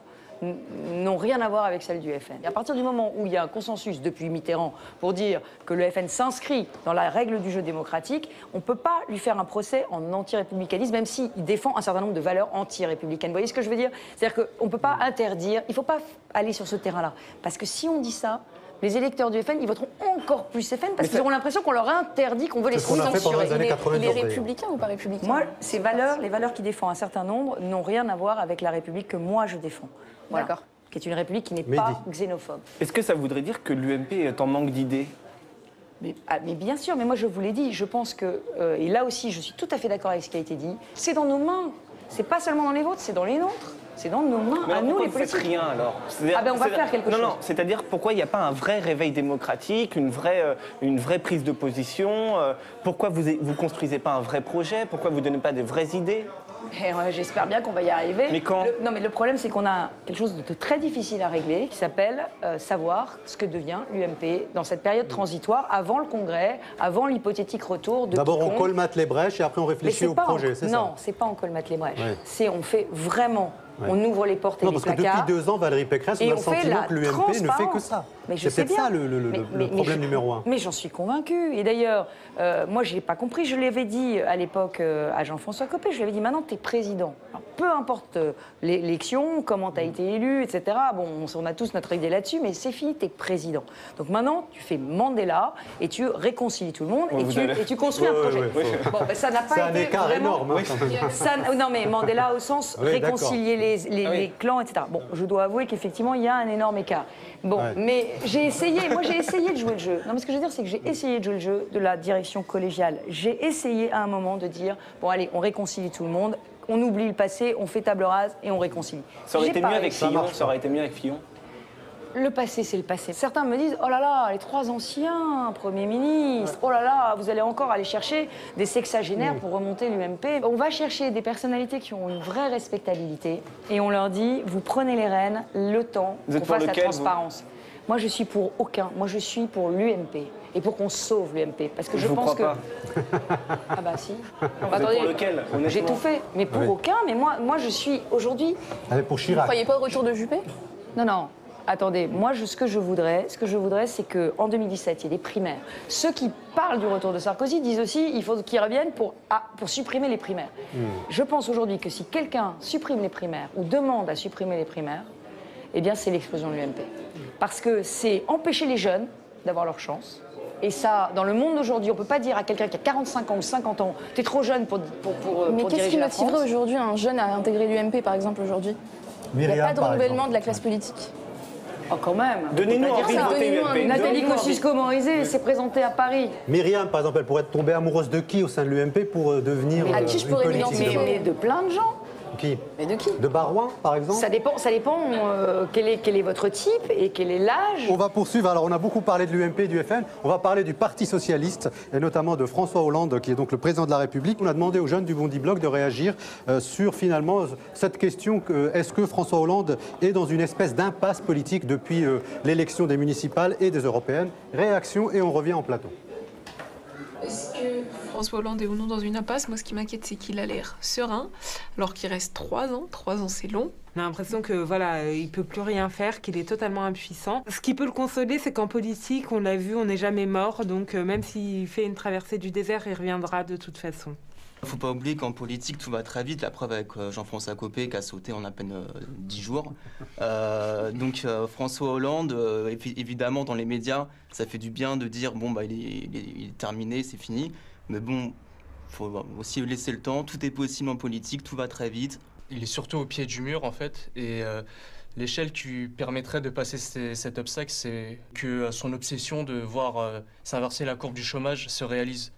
n'ont rien à voir avec celles du FN. Et à partir du moment où il y a un consensus depuis Mitterrand pour dire que le FN s'inscrit dans la règle du jeu démocratique, on ne peut pas lui faire un procès en anti-républicanisme, même s'il défend un certain nombre de valeurs anti-républicaines. Vous voyez ce que je veux dire? C'est-à-dire qu'on ne peut pas interdire, il ne faut pas aller sur ce terrain-là. Parce que si on dit ça, les électeurs du FN, ils voteront encore plus FN parce qu'ils auront l'impression qu'on leur interdit, qu'on veut les censurer. Il est républicain ou pas républicain? Moi, ces valeurs, les valeurs qui défend un certain nombre, n'ont rien à voir avec la République que moi je défends. Voilà. D'accord. Qui est une République qui n'est pas xénophobe. Est-ce que ça voudrait dire que l'UMP est en manque d'idées? Mais bien sûr, mais moi je vous l'ai dit, je pense que, et là aussi je suis tout à fait d'accord avec ce qui a été dit, c'est dans nos mains. C'est pas seulement dans les vôtres, c'est dans les nôtres. C'est dans nos mains, Mais à alors, nous pourquoi les vous faites politiques. rien alors? Ah ben on va faire quelque chose. Non, c'est-à-dire pourquoi il n'y a pas un vrai réveil démocratique, une vraie prise de position? Pourquoi vous ne construisez pas un vrai projet? Pourquoi vous ne donnez pas de vraies idées? J'espère bien qu'on va y arriver. Mais quand? Non, mais le problème, c'est qu'on a quelque chose de très difficile à régler qui s'appelle savoir ce que devient l'UMP dans cette période transitoire, avant le Congrès, avant l'hypothétique retour de. D'abord, on quiconque. colmate les brèches et après, on réfléchit au projet, c'est ça? Non, c'est pas on colmate les brèches. Ouais. C'est on fait vraiment. Ouais. On ouvre les portes et Non, les parce que placards. depuis 2 ans, Valérie Pécresse, on a le sentiment que l'UMP ne fait que ça. C'est peut-être ça le problème numéro 1. Mais j'en suis convaincue. Et d'ailleurs, moi, je n'ai pas compris. Je l'avais dit à l'époque à Jean-François Copé, je lui avais dit, maintenant, tu es président. Alors, peu importe l'élection, comment tu as été élu, etc. Bon, on a tous notre idée là-dessus, mais c'est fini, tu es président. Donc maintenant, tu fais Mandela et tu réconcilies tout le monde et tu construis un projet. Bon, ben, ça n'a pas été c'est un écart vraiment... énorme. Hein, non, mais Mandela au sens réconcilier les clans, etc. Bon, je dois avouer qu'effectivement, il y a un énorme écart. Bon, mais j'ai essayé de jouer le jeu. Non, mais ce que je veux dire, c'est que j'ai essayé de jouer le jeu de la direction collégiale. J'ai essayé à un moment de dire, bon, allez, on réconcilie tout le monde, on oublie le passé, on fait table rase et on réconcilie. Ça aurait été mieux avec Fillon. Ça aurait été mieux avec Fillon. Le passé, c'est le passé. Certains me disent, oh là là, les 3 anciens premiers ministres, oh là là, vous allez encore aller chercher des sexagénaires pour remonter l'UMP. On va chercher des personnalités qui ont une vraie respectabilité et on leur dit, vous prenez les rênes, le temps, qu'on fasse la transparence. Moi, je suis pour aucun. Moi, je suis pour l'UMP et pour qu'on sauve l'UMP. Parce que je pense que... Ah bah si. Attendez, pour lequel? J'ai tout fait, mais pour aucun. Mais moi, je suis aujourd'hui... Pour Chirac. Vous ne croyez pas au retour de Juppé? Non, non. Attendez, moi, ce que je voudrais, c'est qu'en 2017, il y ait des primaires. Ceux qui parlent du retour de Sarkozy disent aussi qu'il faut qu'ils reviennent pour supprimer les primaires. Je pense aujourd'hui que si quelqu'un supprime les primaires ou demande à supprimer les primaires, eh bien, c'est l'explosion de l'UMP. Parce que c'est empêcher les jeunes d'avoir leur chance. Et ça, dans le monde d'aujourd'hui, on ne peut pas dire à quelqu'un qui a 45 ans ou 50 ans, t'es trop jeune pour Mais qu'est-ce qui diriger la France. motiverait aujourd'hui un jeune à intégrer l'UMP, par exemple, aujourd'hui? Il n'y a pas de renouvellement de la classe politique. Oh, quand même. Donnez-nous envie de voter UMP. Nathalie Kosciusko-Morizet s'est présentée à Paris. Myriam, par exemple, elle pourrait tomber amoureuse de qui au sein de l'UMP pour devenir À qui je pourrais m'identifier? Mais de plein de gens. Qui? Mais de qui? De Barouin, par exemple? Ça dépend quel est votre type et quel est l'âge. On va poursuivre. Alors, on a beaucoup parlé de l'UMP et du FN. On va parler du Parti Socialiste, et notamment de François Hollande, qui est donc le président de la République. On a demandé aux jeunes du Bondi Blog de réagir sur, finalement, cette question est-ce que François Hollande est dans une espèce d'impasse politique depuis l'élection des municipales et des européennes? Réaction, et on revient en plateau. Est-ce que François Hollande est ou non dans une impasse? Moi, ce qui m'inquiète, c'est qu'il a l'air serein, alors qu'il reste 3 ans. 3 ans, c'est long. On a l'impression que voilà, il peut plus rien faire, qu'il est totalement impuissant. Ce qui peut le consoler, c'est qu'en politique, on l'a vu, on n'est jamais mort. Donc même s'il fait une traversée du désert, il reviendra de toute façon. Il ne faut pas oublier qu'en politique, tout va très vite. La preuve avec Jean-François Copé qui a sauté en à peine 10 jours. Donc François Hollande, évidemment, dans les médias, ça fait du bien de dire bon, bah, il est terminé, c'est fini. Mais bon, il faut aussi laisser le temps. Tout est possible en politique, tout va très vite. Il est surtout au pied du mur, en fait. Et l'échelle qui permettrait de passer cet obstacle, c'est que son obsession de voir s'inverser la courbe du chômage se réalise.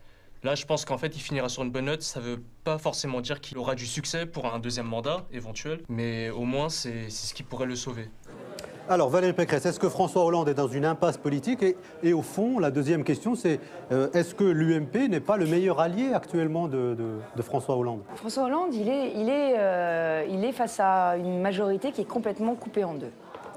Là, je pense qu'en fait, il finira sur une bonne note. Ça ne veut pas forcément dire qu'il aura du succès pour un deuxième mandat éventuel, mais au moins, c'est ce qui pourrait le sauver. Alors, Valérie Pécresse, est-ce que François Hollande est dans une impasse politique et au fond, la deuxième question, c'est est-ce que l'UMP n'est pas le meilleur allié actuellement de François Hollande? François Hollande, il est face à une majorité qui est complètement coupée en deux.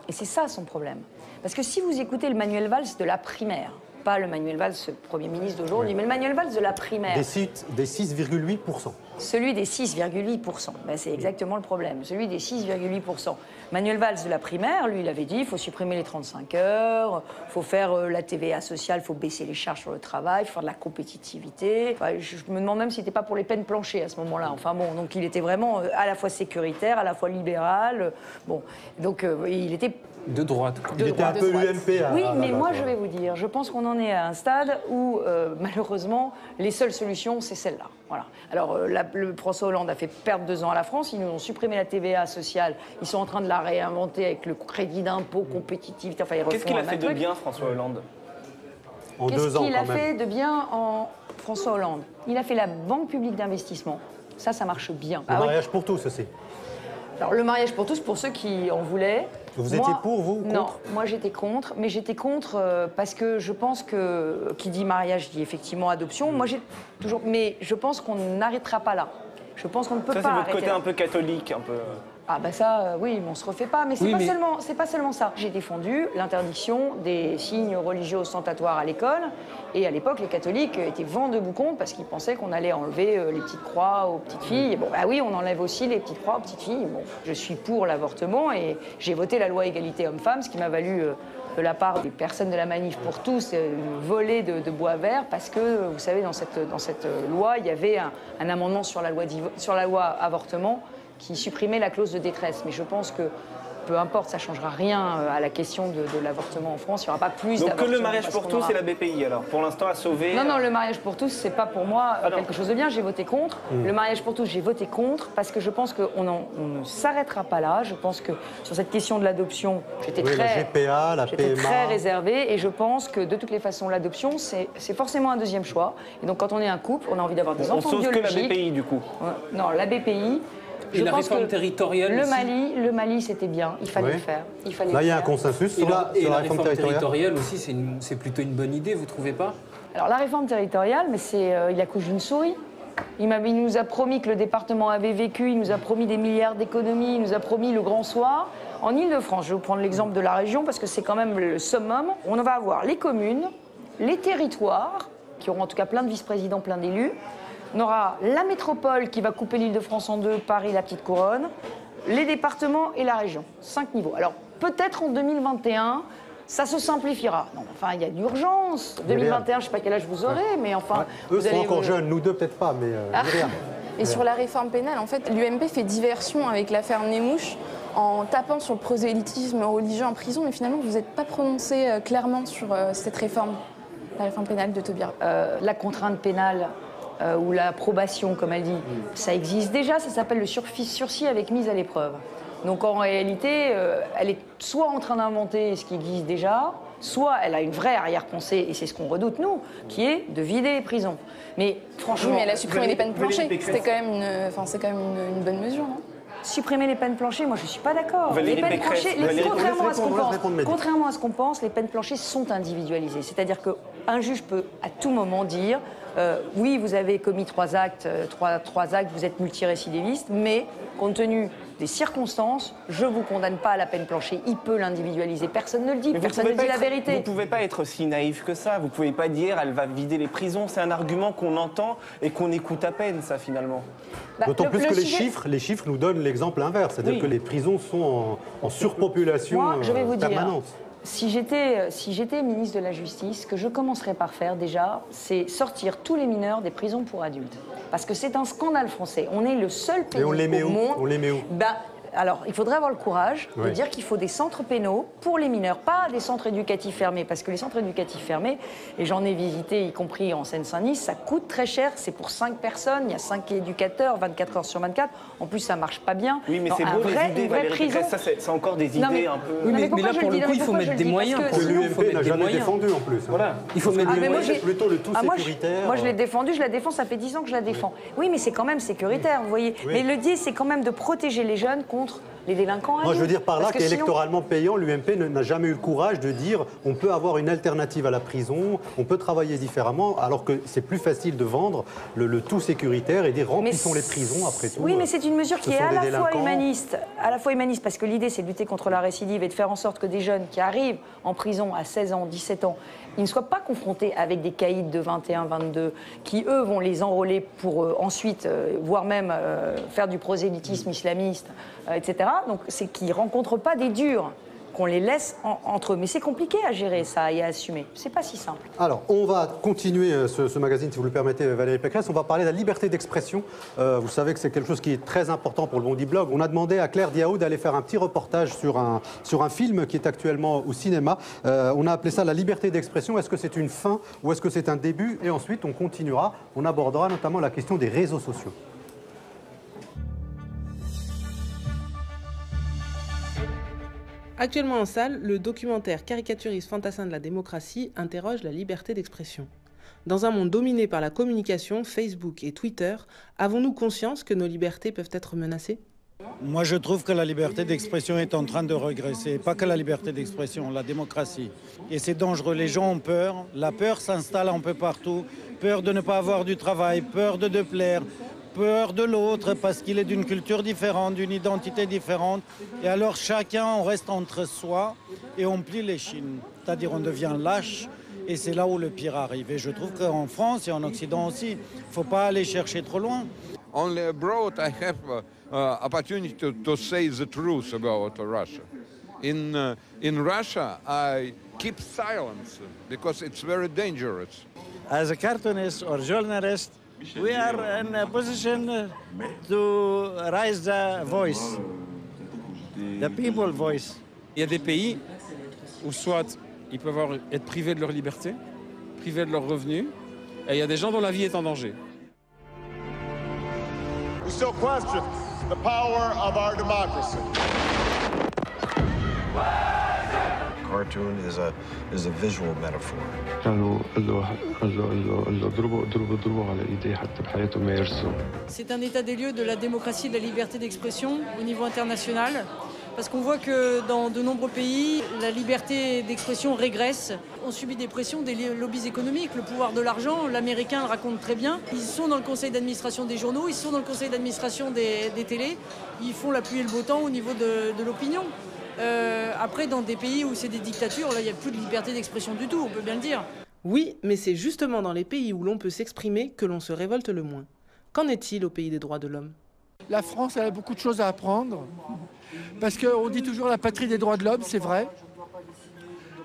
Et c'est ça son problème. Parce que si vous écoutez le Manuel Valls de la primaire, pas le Manuel Valls, Premier ministre d'aujourd'hui, mais le Manuel Valls de la primaire. Des 6,8%. Celui des 6,8%. Ben, c'est exactement le problème. Celui des 6,8%. Manuel Valls de la primaire, lui, il avait dit il faut supprimer les 35 heures, il faut faire la TVA sociale, il faut baisser les charges sur le travail, il faut faire de la compétitivité. Enfin, je me demande même s'il n'était pas pour les peines planchées à ce moment-là. Enfin bon, donc il était vraiment à la fois sécuritaire, à la fois libéral. Bon, donc il était... De droite. Il était un peu UMP. Oui, mais moi, je vais vous dire, je pense qu'on en est à un stade où, malheureusement, les seules solutions, c'est celle-là. Voilà. Alors, le François Hollande a fait perdre 2 ans à la France. Ils nous ont supprimé la TVA sociale. Ils sont en train de la réinventer avec le crédit d'impôt, compétitivité. Enfin, qu'est-ce qu'il a fait de bien, François Hollande? En 2 ans, qu'est-ce qu'il a quand même. fait de bien en François Hollande? Il a fait la Banque publique d'investissement. Ça marche bien. Le mariage pour tous aussi. Alors le mariage pour tous, pour ceux qui en voulaient. Vous étiez pour, vous, ou Non, contre? moi j'étais contre, mais j'étais contre parce que je pense que qui dit mariage dit effectivement adoption. Moi j'ai toujours, mais je pense qu'on n'arrêtera pas là. Je pense qu'on ne peut Ça, pas c'est votre arrêter côté là. un peu catholique, un peu. Ah bah ça, oui, mais on se refait pas. Mais c'est Oui, pas, mais- pas seulement ça. J'ai défendu l'interdiction des signes religieux ostentatoires à l'école. Et à l'époque, les catholiques étaient vent debout contre parce qu'ils pensaient qu'on allait enlever les petites croix aux petites filles. Et bon, bah oui, on enlève aussi les petites croix aux petites filles. Bon, je suis pour l'avortement et j'ai voté la loi égalité homme-femme, ce qui m'a valu de la part des personnes de la Manif pour tous une volée de bois vert parce que, vous savez, dans cette loi, il y avait un amendement sur la loi avortement qui supprimait la clause de détresse. Mais je pense que, peu importe, ça ne changera rien à la question de l'avortement en France. Il n'y aura pas plus Donc que d'avortements. le mariage parce pour qu'on tous, aura- c'est la BPI alors, pour l'instant à sauver. Non, non, le mariage pour tous, c'est pas pour moi quelque chose de bien. J'ai voté contre. Le mariage pour tous, j'ai voté contre parce que je pense qu'on ne s'arrêtera pas là. Je pense que sur cette question de l'adoption, j'étais Oui, la GPA, la j'étais PMA. très réservée et je pense que de toutes les façons, l'adoption, c'est forcément un deuxième choix. Et donc quand on est un couple, on a envie d'avoir des On enfants sauve que la biologiques. BPI du coup. Non, la BPI. Et la réforme territoriale le aussi. Mali, c'était bien. Il fallait Oui. le faire. Il fallait Là, il y a le un faire. consensus Et sur la, sur la réforme territoriale. aussi, c'est plutôt une bonne idée, vous trouvez pas? Alors la réforme territoriale, mais il accouche d'une souris. Il nous a promis que le département avait vécu, il nous a promis des milliards d'économies, il nous a promis le grand soir. En Ile-de-France, je vais vous prendre l'exemple de la région parce que c'est quand même le summum. On va avoir les communes, les territoires, qui auront en tout cas plein de vice-présidents, plein d'élus. On aura la métropole qui va couper l'Île-de-France en deux, Paris, la petite couronne, les départements et la région. 5 niveaux. Alors peut-être en 2021, ça se simplifiera. Non, enfin, il y a d'urgence. 2021, je ne sais pas quel âge vous aurez, mais enfin... Eux vous sont allez encore me- jeunes, nous deux peut-être pas, mais Myriam. Et sur la réforme pénale, en fait, l'UMP fait diversion avec l'affaire Némouche en tapant sur le prosélytisme religieux en prison, mais finalement, vous n'êtes pas prononcé clairement sur cette réforme, la réforme pénale de Taubira. La contrainte pénale ou la probation, comme elle dit, ça existe déjà, ça s'appelle le sursis avec mise à l'épreuve. Donc en réalité, elle est soit en train d'inventer ce qui existe déjà, soit elle a une vraie arrière-pensée, et c'est ce qu'on redoute nous, qui est de vider les prisons. Mais franchement... Oui, mais elle a supprimé les peines planchées. Valérie C'était Pécresse. c'est quand même une bonne mesure, non? Supprimer les peines planchées, moi je ne suis pas d'accord. Les Valérie peines Pécresse, planchées, Valérie- contrairement à ce qu'on Laisse pense, répondre, Mehdi. contrairement à ce qu'on pense, les peines planchées sont individualisées. C'est-à-dire qu'un juge peut à tout moment dire oui, vous avez commis 3 actes, vous êtes multirécidiviste, mais compte tenu des circonstances, je ne vous condamne pas à la peine planchée. Il peut l'individualiser. Personne ne le dit, Mais personne ne dit la vérité. Vous ne pouvez pas être si naïf que ça. Vous ne pouvez pas dire elle va vider les prisons. C'est un argument qu'on entend et qu'on écoute à peine, ça, finalement. D'autant plus que les chiffres nous donnent l'exemple inverse, c'est-à-dire Oui. que les prisons sont en surpopulation Moi, je vais vous dire, permanente. si j'étais ministre de la Justice, ce que je commencerais par faire déjà, c'est sortir tous les mineurs des prisons pour adultes. Parce que c'est un scandale français. On est le seul pays Et on les met au où monde... On les met où Alors, il faudrait avoir le courage de Oui. dire qu'il faut des centres pénaux pour les mineurs, pas des centres éducatifs fermés, parce que les centres éducatifs fermés, et j'en ai visité, y compris en Seine-Saint-Denis, ça coûte très cher, c'est pour 5 personnes, il y a 5 éducateurs, 24 heures sur 24, en plus ça marche pas bien. Oui, mais Non, c'est un beau vrai- les idées, une vraie Valérie prison- Pécresse. Ça, c'est encore des idées Non, mais- un peu... Oui, mais là, pour le coup, il faut mettre des moyens. Que l'UMP n'a jamais défendu en plus. Voilà. Il faut mettre Ah, des mais moi, moyens. j'ai- plutôt le tout Ah, sécuritaire. Moi, je l'ai défendu, je la défends, ça fait 10 ans que je la défends. Oui, mais c'est quand même sécuritaire, vous voyez. Oui. Mais l'idée, c'est quand même de protéger les jeunes contre les délinquants. Moi, je veux dire par là Parce que sinon- qu'électoralement payant, l'UMP n'a jamais eu le courage de dire on peut avoir une alternative à la prison, on peut travailler différemment, alors que c'est plus facile de vendre le tout sécuritaire et dire remplissons les prisons après tout. Oui, mais c'est une mesure ce qui est sont à des la fois délinquants. humaniste, parce que l'idée c'est de lutter contre la récidive et de faire en sorte que des jeunes qui arrivent en prison à 16 ans, 17 ans, ils ne soient pas confrontés avec des caïds de 21, 22, qui eux vont les enrôler pour ensuite, voire même faire du prosélytisme islamiste, etc. Donc c'est qu'ils ne rencontrent pas des durs, qu'on les laisse entre eux. Mais c'est compliqué à gérer ça et à assumer. C'est pas si simple. Alors, on va continuer ce magazine, si vous le permettez, Valérie Pécresse. On va parler de la liberté d'expression. Vous savez que c'est quelque chose qui est très important pour le Bondi Blog. On a demandé à Claire Diaou d'aller faire un petit reportage sur un film qui est actuellement au cinéma. On a appelé ça la liberté d'expression. Est-ce que c'est une fin ou est-ce que c'est un début? Et ensuite, on continuera. On abordera notamment la question des réseaux sociaux. Actuellement en salle, le documentaire caricaturiste fantassin de la démocratie interroge la liberté d'expression. Dans un monde dominé par la communication, Facebook et Twitter, avons-nous conscience que nos libertés peuvent être menacées ? Moi, je trouve que la liberté d'expression est en train de régresser. Pas que la liberté d'expression, la démocratie. Et c'est dangereux. Les gens ont peur. La peur s'installe un peu partout. Peur de ne pas avoir du travail, peur de plaire, peur de l'autre parce qu'il est d'une culture différente, d'une identité différente. Et alors, chacun, on reste entre soi et on plie les chines. C'est-à-dire, on devient lâche. Et c'est là où le pire arrive. Et je trouve qu'en France et en Occident aussi, il ne faut pas aller chercher trop loin. Only abroad I have opportunity to say the truth about Russia. In Russia, I keep silence because it's very dangerous. As a cartoonist or journalist, we are in a position to raise the voice, the people's voice. Il y a des pays où soit ils peuvent être privés de leur liberté, privés de leurs revenus, et il y a des gens dont la vie est en danger. We still question the power of our democracy. Cartoon is a visual metaphor. C'est un état des lieux de la démocratie et de la liberté d'expression au niveau international. Parce qu'on voit que dans de nombreux pays, la liberté d'expression régresse. On subit des pressions des lobbies économiques, le pouvoir de l'argent, l'américain le raconte très bien. Ils sont dans le conseil d'administration des journaux, ils sont dans le conseil d'administration des télés. Ils font la pluie et le beau temps au niveau de l'opinion. Après, dans des pays où c'est des dictatures, là, il n'y a plus de liberté d'expression du tout, on peut bien le dire. Oui, mais c'est justement dans les pays où l'on peut s'exprimer que l'on se révolte le moins. Qu'en est-il au pays des droits de l'homme ? La France a beaucoup de choses à apprendre, parce qu'on dit toujours la patrie des droits de l'homme, c'est vrai.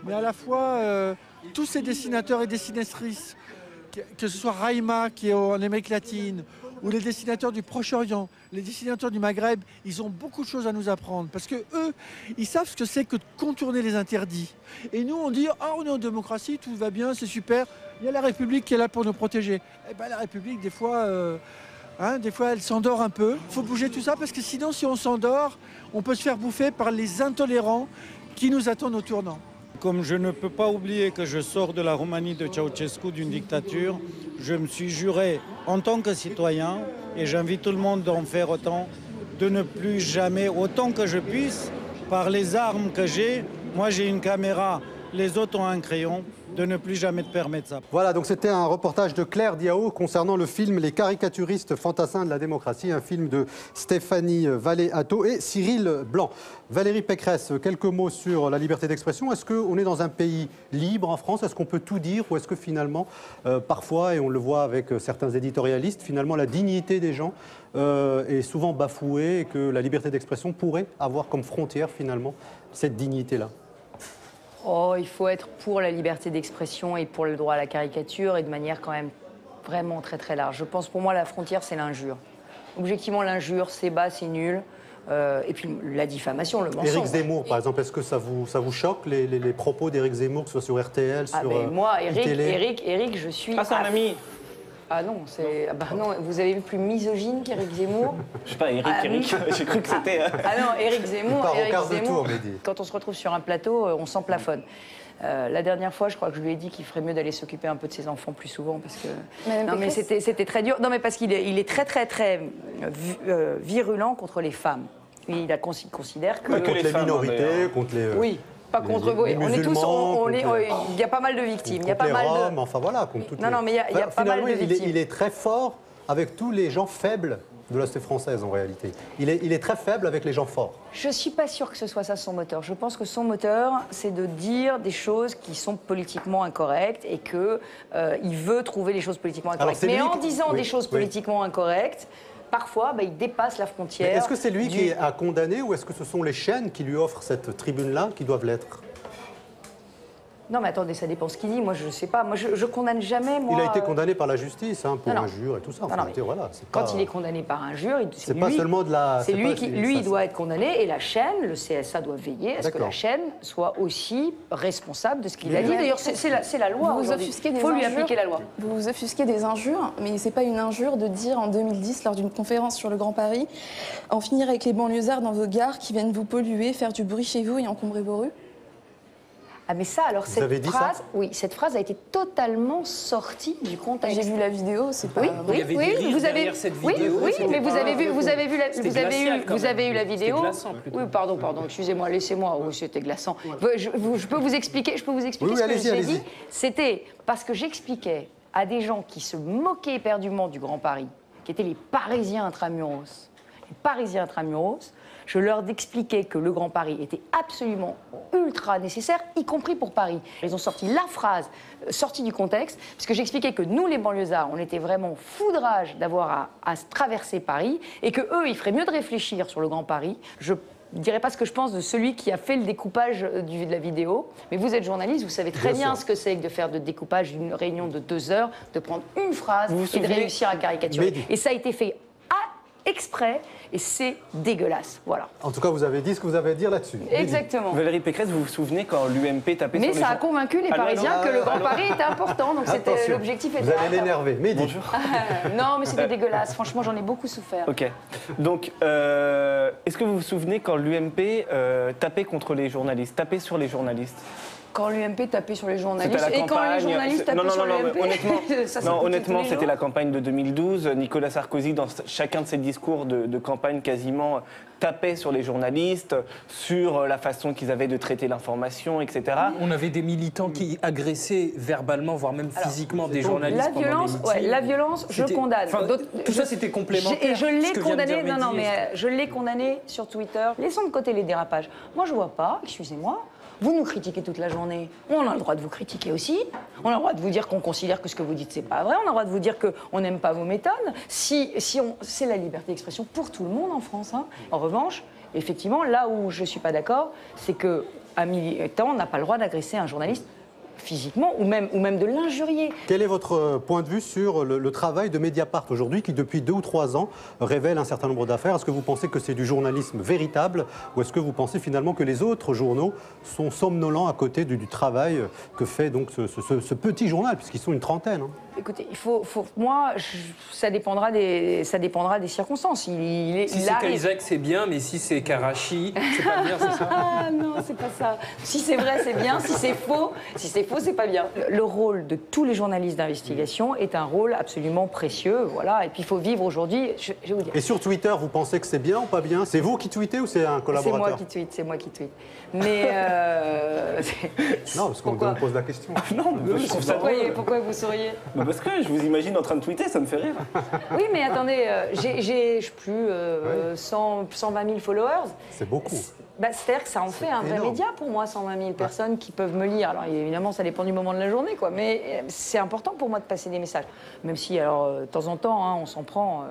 Mais à la fois, tous ces dessinateurs et dessinatrices, que ce soit Raïma qui est en Amérique latine, ou les dessinateurs du Proche-Orient, les dessinateurs du Maghreb, ils ont beaucoup de choses à nous apprendre. Parce que eux, ils savent ce que c'est que de contourner les interdits. Et nous, on dit, ah, on est en démocratie, tout va bien, c'est super. Il y a la République qui est là pour nous protéger. Eh bien, la République, des fois, elle s'endort un peu. Il faut bouger tout ça, parce que sinon, si on s'endort, on peut se faire bouffer par les intolérants qui nous attendent au tournant. Comme je ne peux pas oublier que je sors de la Roumanie de Ceausescu, d'une dictature, je me suis juré en tant que citoyen, et j'invite tout le monde d'en faire autant, de ne plus jamais, autant que je puisse, par les armes que j'ai, moi j'ai une caméra, les autres ont un crayon, de ne plus jamais te permettre ça. Voilà, donc c'était un reportage de Claire Diao concernant le film Les caricaturistes fantassins de la démocratie, un film de Stéphanie Vallée-Atto et Cyril Blanc. Valérie Pécresse, quelques mots sur la liberté d'expression. Est-ce qu'on est dans un pays libre en France? Est-ce qu'on peut tout dire? Ou est-ce que finalement, parfois, et on le voit avec certains éditorialistes, finalement la dignité des gens est souvent bafouée et que la liberté d'expression pourrait avoir comme frontière finalement cette dignité-là? Oh, il faut être pour la liberté d'expression et pour le droit à la caricature et de manière quand même vraiment très très large. Je pense pour moi la frontière c'est l'injure. Objectivement l'injure c'est bas, c'est nul. Et puis la diffamation, le mensonge. Éric Zemmour par exemple, est-ce que ça vous choque les propos d'Éric Zemmour, que ce soit sur RTL, sur moi, télé? Éric, je suis... Ah, c'est un ami. Ah non, non, vous avez vu plus misogyne qu'Éric Zemmour? Je sais pas, Éric, j'ai cru que c'était... Ah non, Éric Zemmour, tour, quand on se retrouve sur un plateau, on s'en plafonne. La dernière fois, je crois que je lui ai dit qu'il ferait mieux d'aller s'occuper un peu de ses enfants plus souvent parce que... Non, mais c'était très dur. Non, mais parce qu'il est très, très, très virulent contre les femmes. Il considère que... Contre les minorités, contre les... Oui. Pas contre vous. On est tous. Il y a pas mal de victimes. Il y a pas mal de. Enfin voilà, contre toutes non, mais il y a pas mal de victimes. Il est très fort avec tous les gens faibles de la société française en réalité. Il est très faible avec les gens forts. Je ne suis pas sûre que ce soit ça son moteur. Je pense que son moteur, c'est de dire des choses qui sont politiquement incorrectes et qu'il veut trouver les choses politiquement incorrectes. Mais en disant des choses politiquement incorrectes, parfois, il dépasse la frontière. Est-ce que c'est lui qui a condamné ou est-ce que ce sont les chaînes qui lui offrent cette tribune-là qui doivent l'être? Non, mais attendez, ça dépend ce qu'il dit. Moi, je ne sais pas. Moi, je condamne jamais. Moi, il a été condamné par la justice pour injure et tout ça. Enfin, voilà, quand il est condamné par injure, c'est pas seulement de la. C'est lui qui, il doit être condamné et la chaîne, le CSA doit veiller à ce que la chaîne soit aussi responsable de ce qu'il a dit. D'ailleurs, c'est la loi. Il faut lui appliquer la loi. Vous vous offusquez des injures, mais c'est pas une injure de dire en 2010 lors d'une conférence sur le Grand Paris, en finir avec les banlieusards dans vos gares qui viennent vous polluer, faire du bruit chez vous et encombrer vos rues. Ah mais ça, alors Vous avez dit ça ? oui, cette phrase a été totalement sortie du contexte. J'ai vu la vidéo, c'est pas... Oui, Il y avait des rires vous avez derrière cette vidéo. Oui, c'était mais vous pas- avez vu, vous avez eu la vidéo. C'était glaçant, plutôt. Oui, pardon, excusez-moi, laissez-moi. Oui, c'était glaçant. Je peux vous expliquer, Oui, ce que allez-y, j'ai allez-y. dit. C'était parce que j'expliquais à des gens qui se moquaient éperdument du Grand Paris, qui étaient les Parisiens intramuros. Les Parisiens intramuros. Je leur expliquais que le Grand Paris était absolument ultra nécessaire, y compris pour Paris. Ils ont sorti la phrase sortie du contexte, parce que j'expliquais que nous, les banlieusards, on était vraiment foudrage d'avoir à traverser Paris, et que eux, il ferait mieux de réfléchir sur le Grand Paris. Je ne dirais pas ce que je pense de celui qui a fait le découpage de la vidéo, mais vous êtes journaliste, vous savez très bien ce que c'est que de faire de découpage d'une réunion de 2 heures, de prendre une phrase et de réussir à caricaturer. Et ça a été fait exprès, et c'est dégueulasse. Voilà. En tout cas, vous avez dit ce que vous avez à dire là-dessus. Exactement. Valérie Pécresse, vous vous souvenez quand l'UMP tapait Mais sur les ça a gens convaincu les Parisiens que le Grand Paris était important, donc l'objectif était... Vous allez l'énerver. Mehdi. Non, mais c'était dégueulasse. Franchement, j'en ai beaucoup souffert. Ok. Donc, est-ce que vous vous souvenez quand l'UMP tapait contre les journalistes, tapait sur les journalistes? Quand l'UMP tapait sur les journalistes C'était la et quand les journalistes tapaient sur l'UMP. Honnêtement, c'était la campagne de 2012. Nicolas Sarkozy, dans chacun de ses discours de campagne, quasiment tapait sur les journalistes, sur la façon qu'ils avaient de traiter l'information, etc. On avait des militants qui agressaient verbalement, voire même physiquement, des journalistes La violence, je condamne. Tout ça, c'était complémentaire. Et je l'ai condamné. Non, mais je l'ai condamné sur Twitter. Laissons de côté les dérapages. Moi, je vois pas. Excusez-moi. Vous nous critiquez toute la journée. On a le droit de vous critiquer aussi. On a le droit de vous dire qu'on considère que ce que vous dites, c'est pas vrai. On a le droit de vous dire qu'on n'aime pas vos méthodes. C'est la liberté d'expression pour tout le monde en France. Hein. En revanche, effectivement, là où je suis pas d'accord, c'est qu'un militant, on n'a pas le droit d'agresser un journaliste physiquement ou même de l'injurier. Quel est votre point de vue sur le travail de Mediapart aujourd'hui qui, depuis 2 ou 3 ans, révèle un certain nombre d'affaires? Est-ce que vous pensez que c'est du journalisme véritable ou est-ce que vous pensez finalement que les autres journaux sont somnolents à côté du travail que fait donc ce petit journal, puisqu'ils sont une trentaine? Écoutez, ça dépendra des circonstances. Si c'est Cahuzac, c'est bien, mais si c'est Karachi, c'est pas bien, c'est ça? Ah non, c'est pas ça. Si c'est vrai, c'est bien. Si c'est faux, c'est pas bien. Le rôle de tous les journalistes d'investigation est un rôle absolument précieux, voilà. Et puis il faut vivre aujourd'hui. Je vais vous dire. Et sur Twitter, vous pensez que c'est bien ou pas bien? C'est vous qui tweetez ou c'est un collaborateur? C'est moi qui tweete. Mais non, parce qu'on me pose la question. Non, pourquoi vous souriez? Parce que je vous imagine en train de tweeter, ça me fait rire. Oui, mais attendez, j'ai plus 120 000 followers. C'est beaucoup. C'est-à-dire que ça en fait un vrai média pour moi, 120 000 personnes qui peuvent me lire. Alors évidemment, ça dépend du moment de la journée, quoi. Mais c'est important pour moi de passer des messages. Même si, alors, de temps en temps, hein, on s'en prend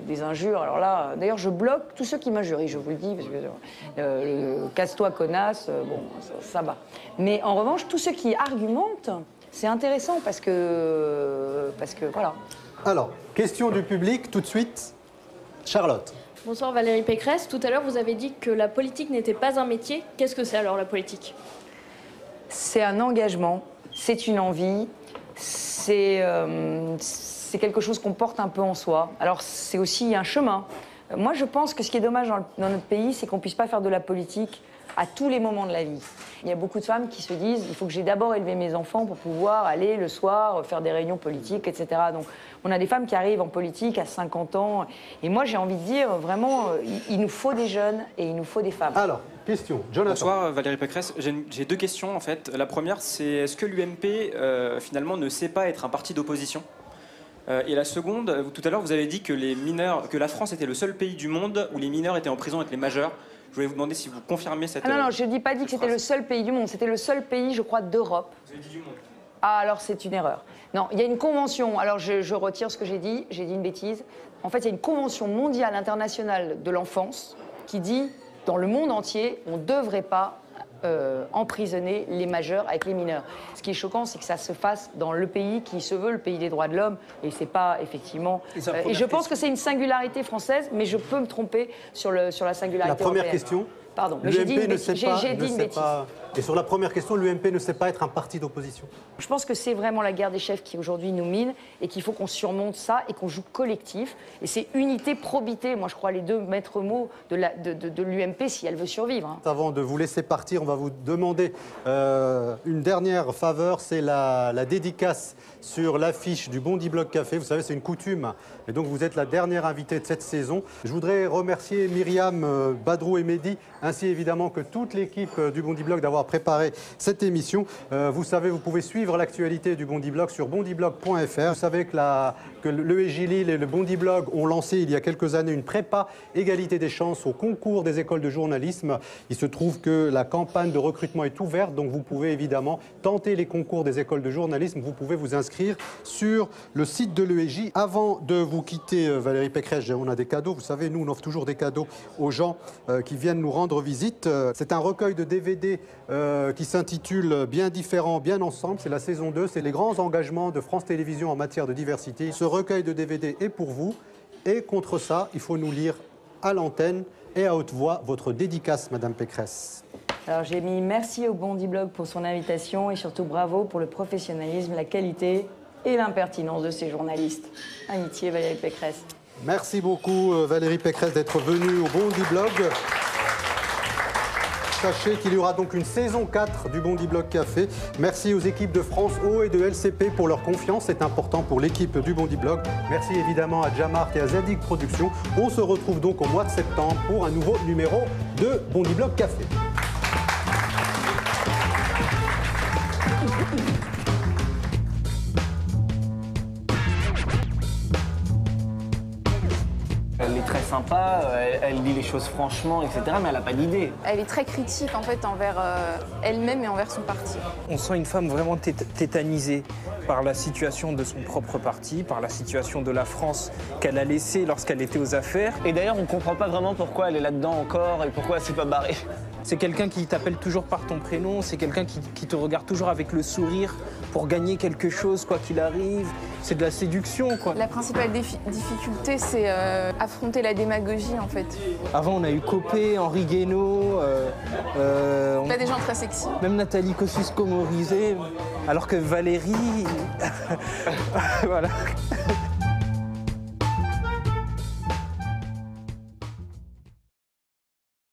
des injures. Alors là, d'ailleurs, je bloque tous ceux qui m'injurient, je vous le dis, parce que casse-toi, connasse, bon, ça va. Mais en revanche, tous ceux qui argumentent, c'est intéressant parce que voilà. Alors, question du public, tout de suite. Charlotte. Bonsoir Valérie Pécresse. Tout à l'heure, vous avez dit que la politique n'était pas un métier. Qu'est-ce que c'est alors la politique? C'est un engagement, c'est une envie, c'est quelque chose qu'on porte un peu en soi. Alors c'est aussi un chemin. Moi je pense que ce qui est dommage dans notre pays, c'est qu'on ne puisse pas faire de la politique à tous les moments de la vie. Il y a beaucoup de femmes qui se disent il faut que j'ai d'abord élevé mes enfants pour pouvoir aller le soir faire des réunions politiques, etc. Donc on a des femmes qui arrivent en politique à 50 ans. Et moi j'ai envie de dire vraiment, il nous faut des jeunes et il nous faut des femmes. Alors, question, Jonathan. Bonsoir Valérie Pécresse. J'ai 2 questions en fait. La première, c'est est-ce que l'UMP finalement ne sait pas être un parti d'opposition? Et la seconde, tout à l'heure vous avez dit que la France était le seul pays du monde où les mineurs étaient en prison avec les majeurs. Je voulais vous demander si vous confirmez cette... non, je n'ai pas dit que c'était le seul pays du monde. C'était le seul pays, je crois, d'Europe. Vous avez dit du monde. Ah, alors c'est une erreur. Non, il y a une convention. Alors je retire ce que j'ai dit une bêtise. En fait, il y a une convention mondiale internationale de l'enfance qui dit, dans le monde entier, on ne devrait pas emprisonner les majeurs avec les mineurs. Ce qui est choquant, c'est que ça se fasse dans le pays qui se veut le pays des droits de l'homme, et c'est pas effectivement... et je pense que c'est une singularité française, mais je peux me tromper sur la singularité La première européenne. question. Pardon, mais j'ai dit une bêtise. Et sur la première question, l'UMP ne sait pas être un parti d'opposition? Je pense que c'est vraiment la guerre des chefs qui aujourd'hui nous mine et qu'il faut qu'on surmonte ça et qu'on joue collectif. Et c'est unité, probité, moi je crois les deux maîtres mots de l'UMP si elle veut survivre. Hein. Avant de vous laisser partir, on va vous demander une dernière faveur, c'est la dédicace sur l'affiche du Bondy Blog Café. Vous savez, c'est une coutume. Et donc vous êtes la dernière invitée de cette saison. Je voudrais remercier Myriam, Badrou et Mehdi, ainsi évidemment que toute l'équipe du Bondy Blog d'avoir préparé cette émission. Vous savez, vous pouvez suivre l'actualité du Bondy Blog sur bondyblog.fr. Vous savez que l'EJ Lille et le Bondy Blog ont lancé il y a quelques années une prépa égalité des chances au concours des écoles de journalisme. Il se trouve que la campagne de recrutement est ouverte, donc vous pouvez évidemment tenter les concours des écoles de journalisme. Vous pouvez vous inscrire sur le site de l'EJ. Avant de vous quitter, Valérie Pécresse, on a des cadeaux. Vous savez, nous, on offre toujours des cadeaux aux gens qui viennent nous rendre visite. C'est un recueil de DVD qui s'intitule Bien différent, bien ensemble. C'est la saison 2. C'est les grands engagements de France Télévisions en matière de diversité. Ce recueil de DVD est pour vous. Et contre ça, il faut nous lire à l'antenne et à haute voix votre dédicace, Madame Pécresse. Alors j'ai mis merci au Bondy Blog pour son invitation et surtout bravo pour le professionnalisme, la qualité et l'impertinence de ces journalistes. Amitié, Valérie Pécresse. Merci beaucoup, Valérie Pécresse, d'être venue au Bondy Blog. Sachez qu'il y aura donc une saison 4 du Bondy Blog Café. Merci aux équipes de France O et de LCP pour leur confiance. C'est important pour l'équipe du Bondy Blog. Merci évidemment à Jamart et à Zadig Productions. On se retrouve donc au mois de septembre pour un nouveau numéro de Bondy Blog Café. Elle est très sympa, elle dit les choses franchement, etc. Mais elle n'a pas d'idée. Elle est très critique en fait envers elle-même et envers son parti. On sent une femme vraiment tétanisée par la situation de son propre parti, par la situation de la France qu'elle a laissée lorsqu'elle était aux affaires. Et d'ailleurs, on ne comprend pas vraiment pourquoi elle est là-dedans encore et pourquoi elle s'est pas barrée. C'est quelqu'un qui t'appelle toujours par ton prénom, c'est quelqu'un qui te regarde toujours avec le sourire pour gagner quelque chose, quoi qu'il arrive. C'est de la séduction, quoi. La principale difficulté, c'est affronter la démagogie, en fait. Avant, on a eu Copé, Henri Guénaud... On a des gens très sexy. Même Nathalie Kosciusko-Morizet, alors que Valérie... voilà.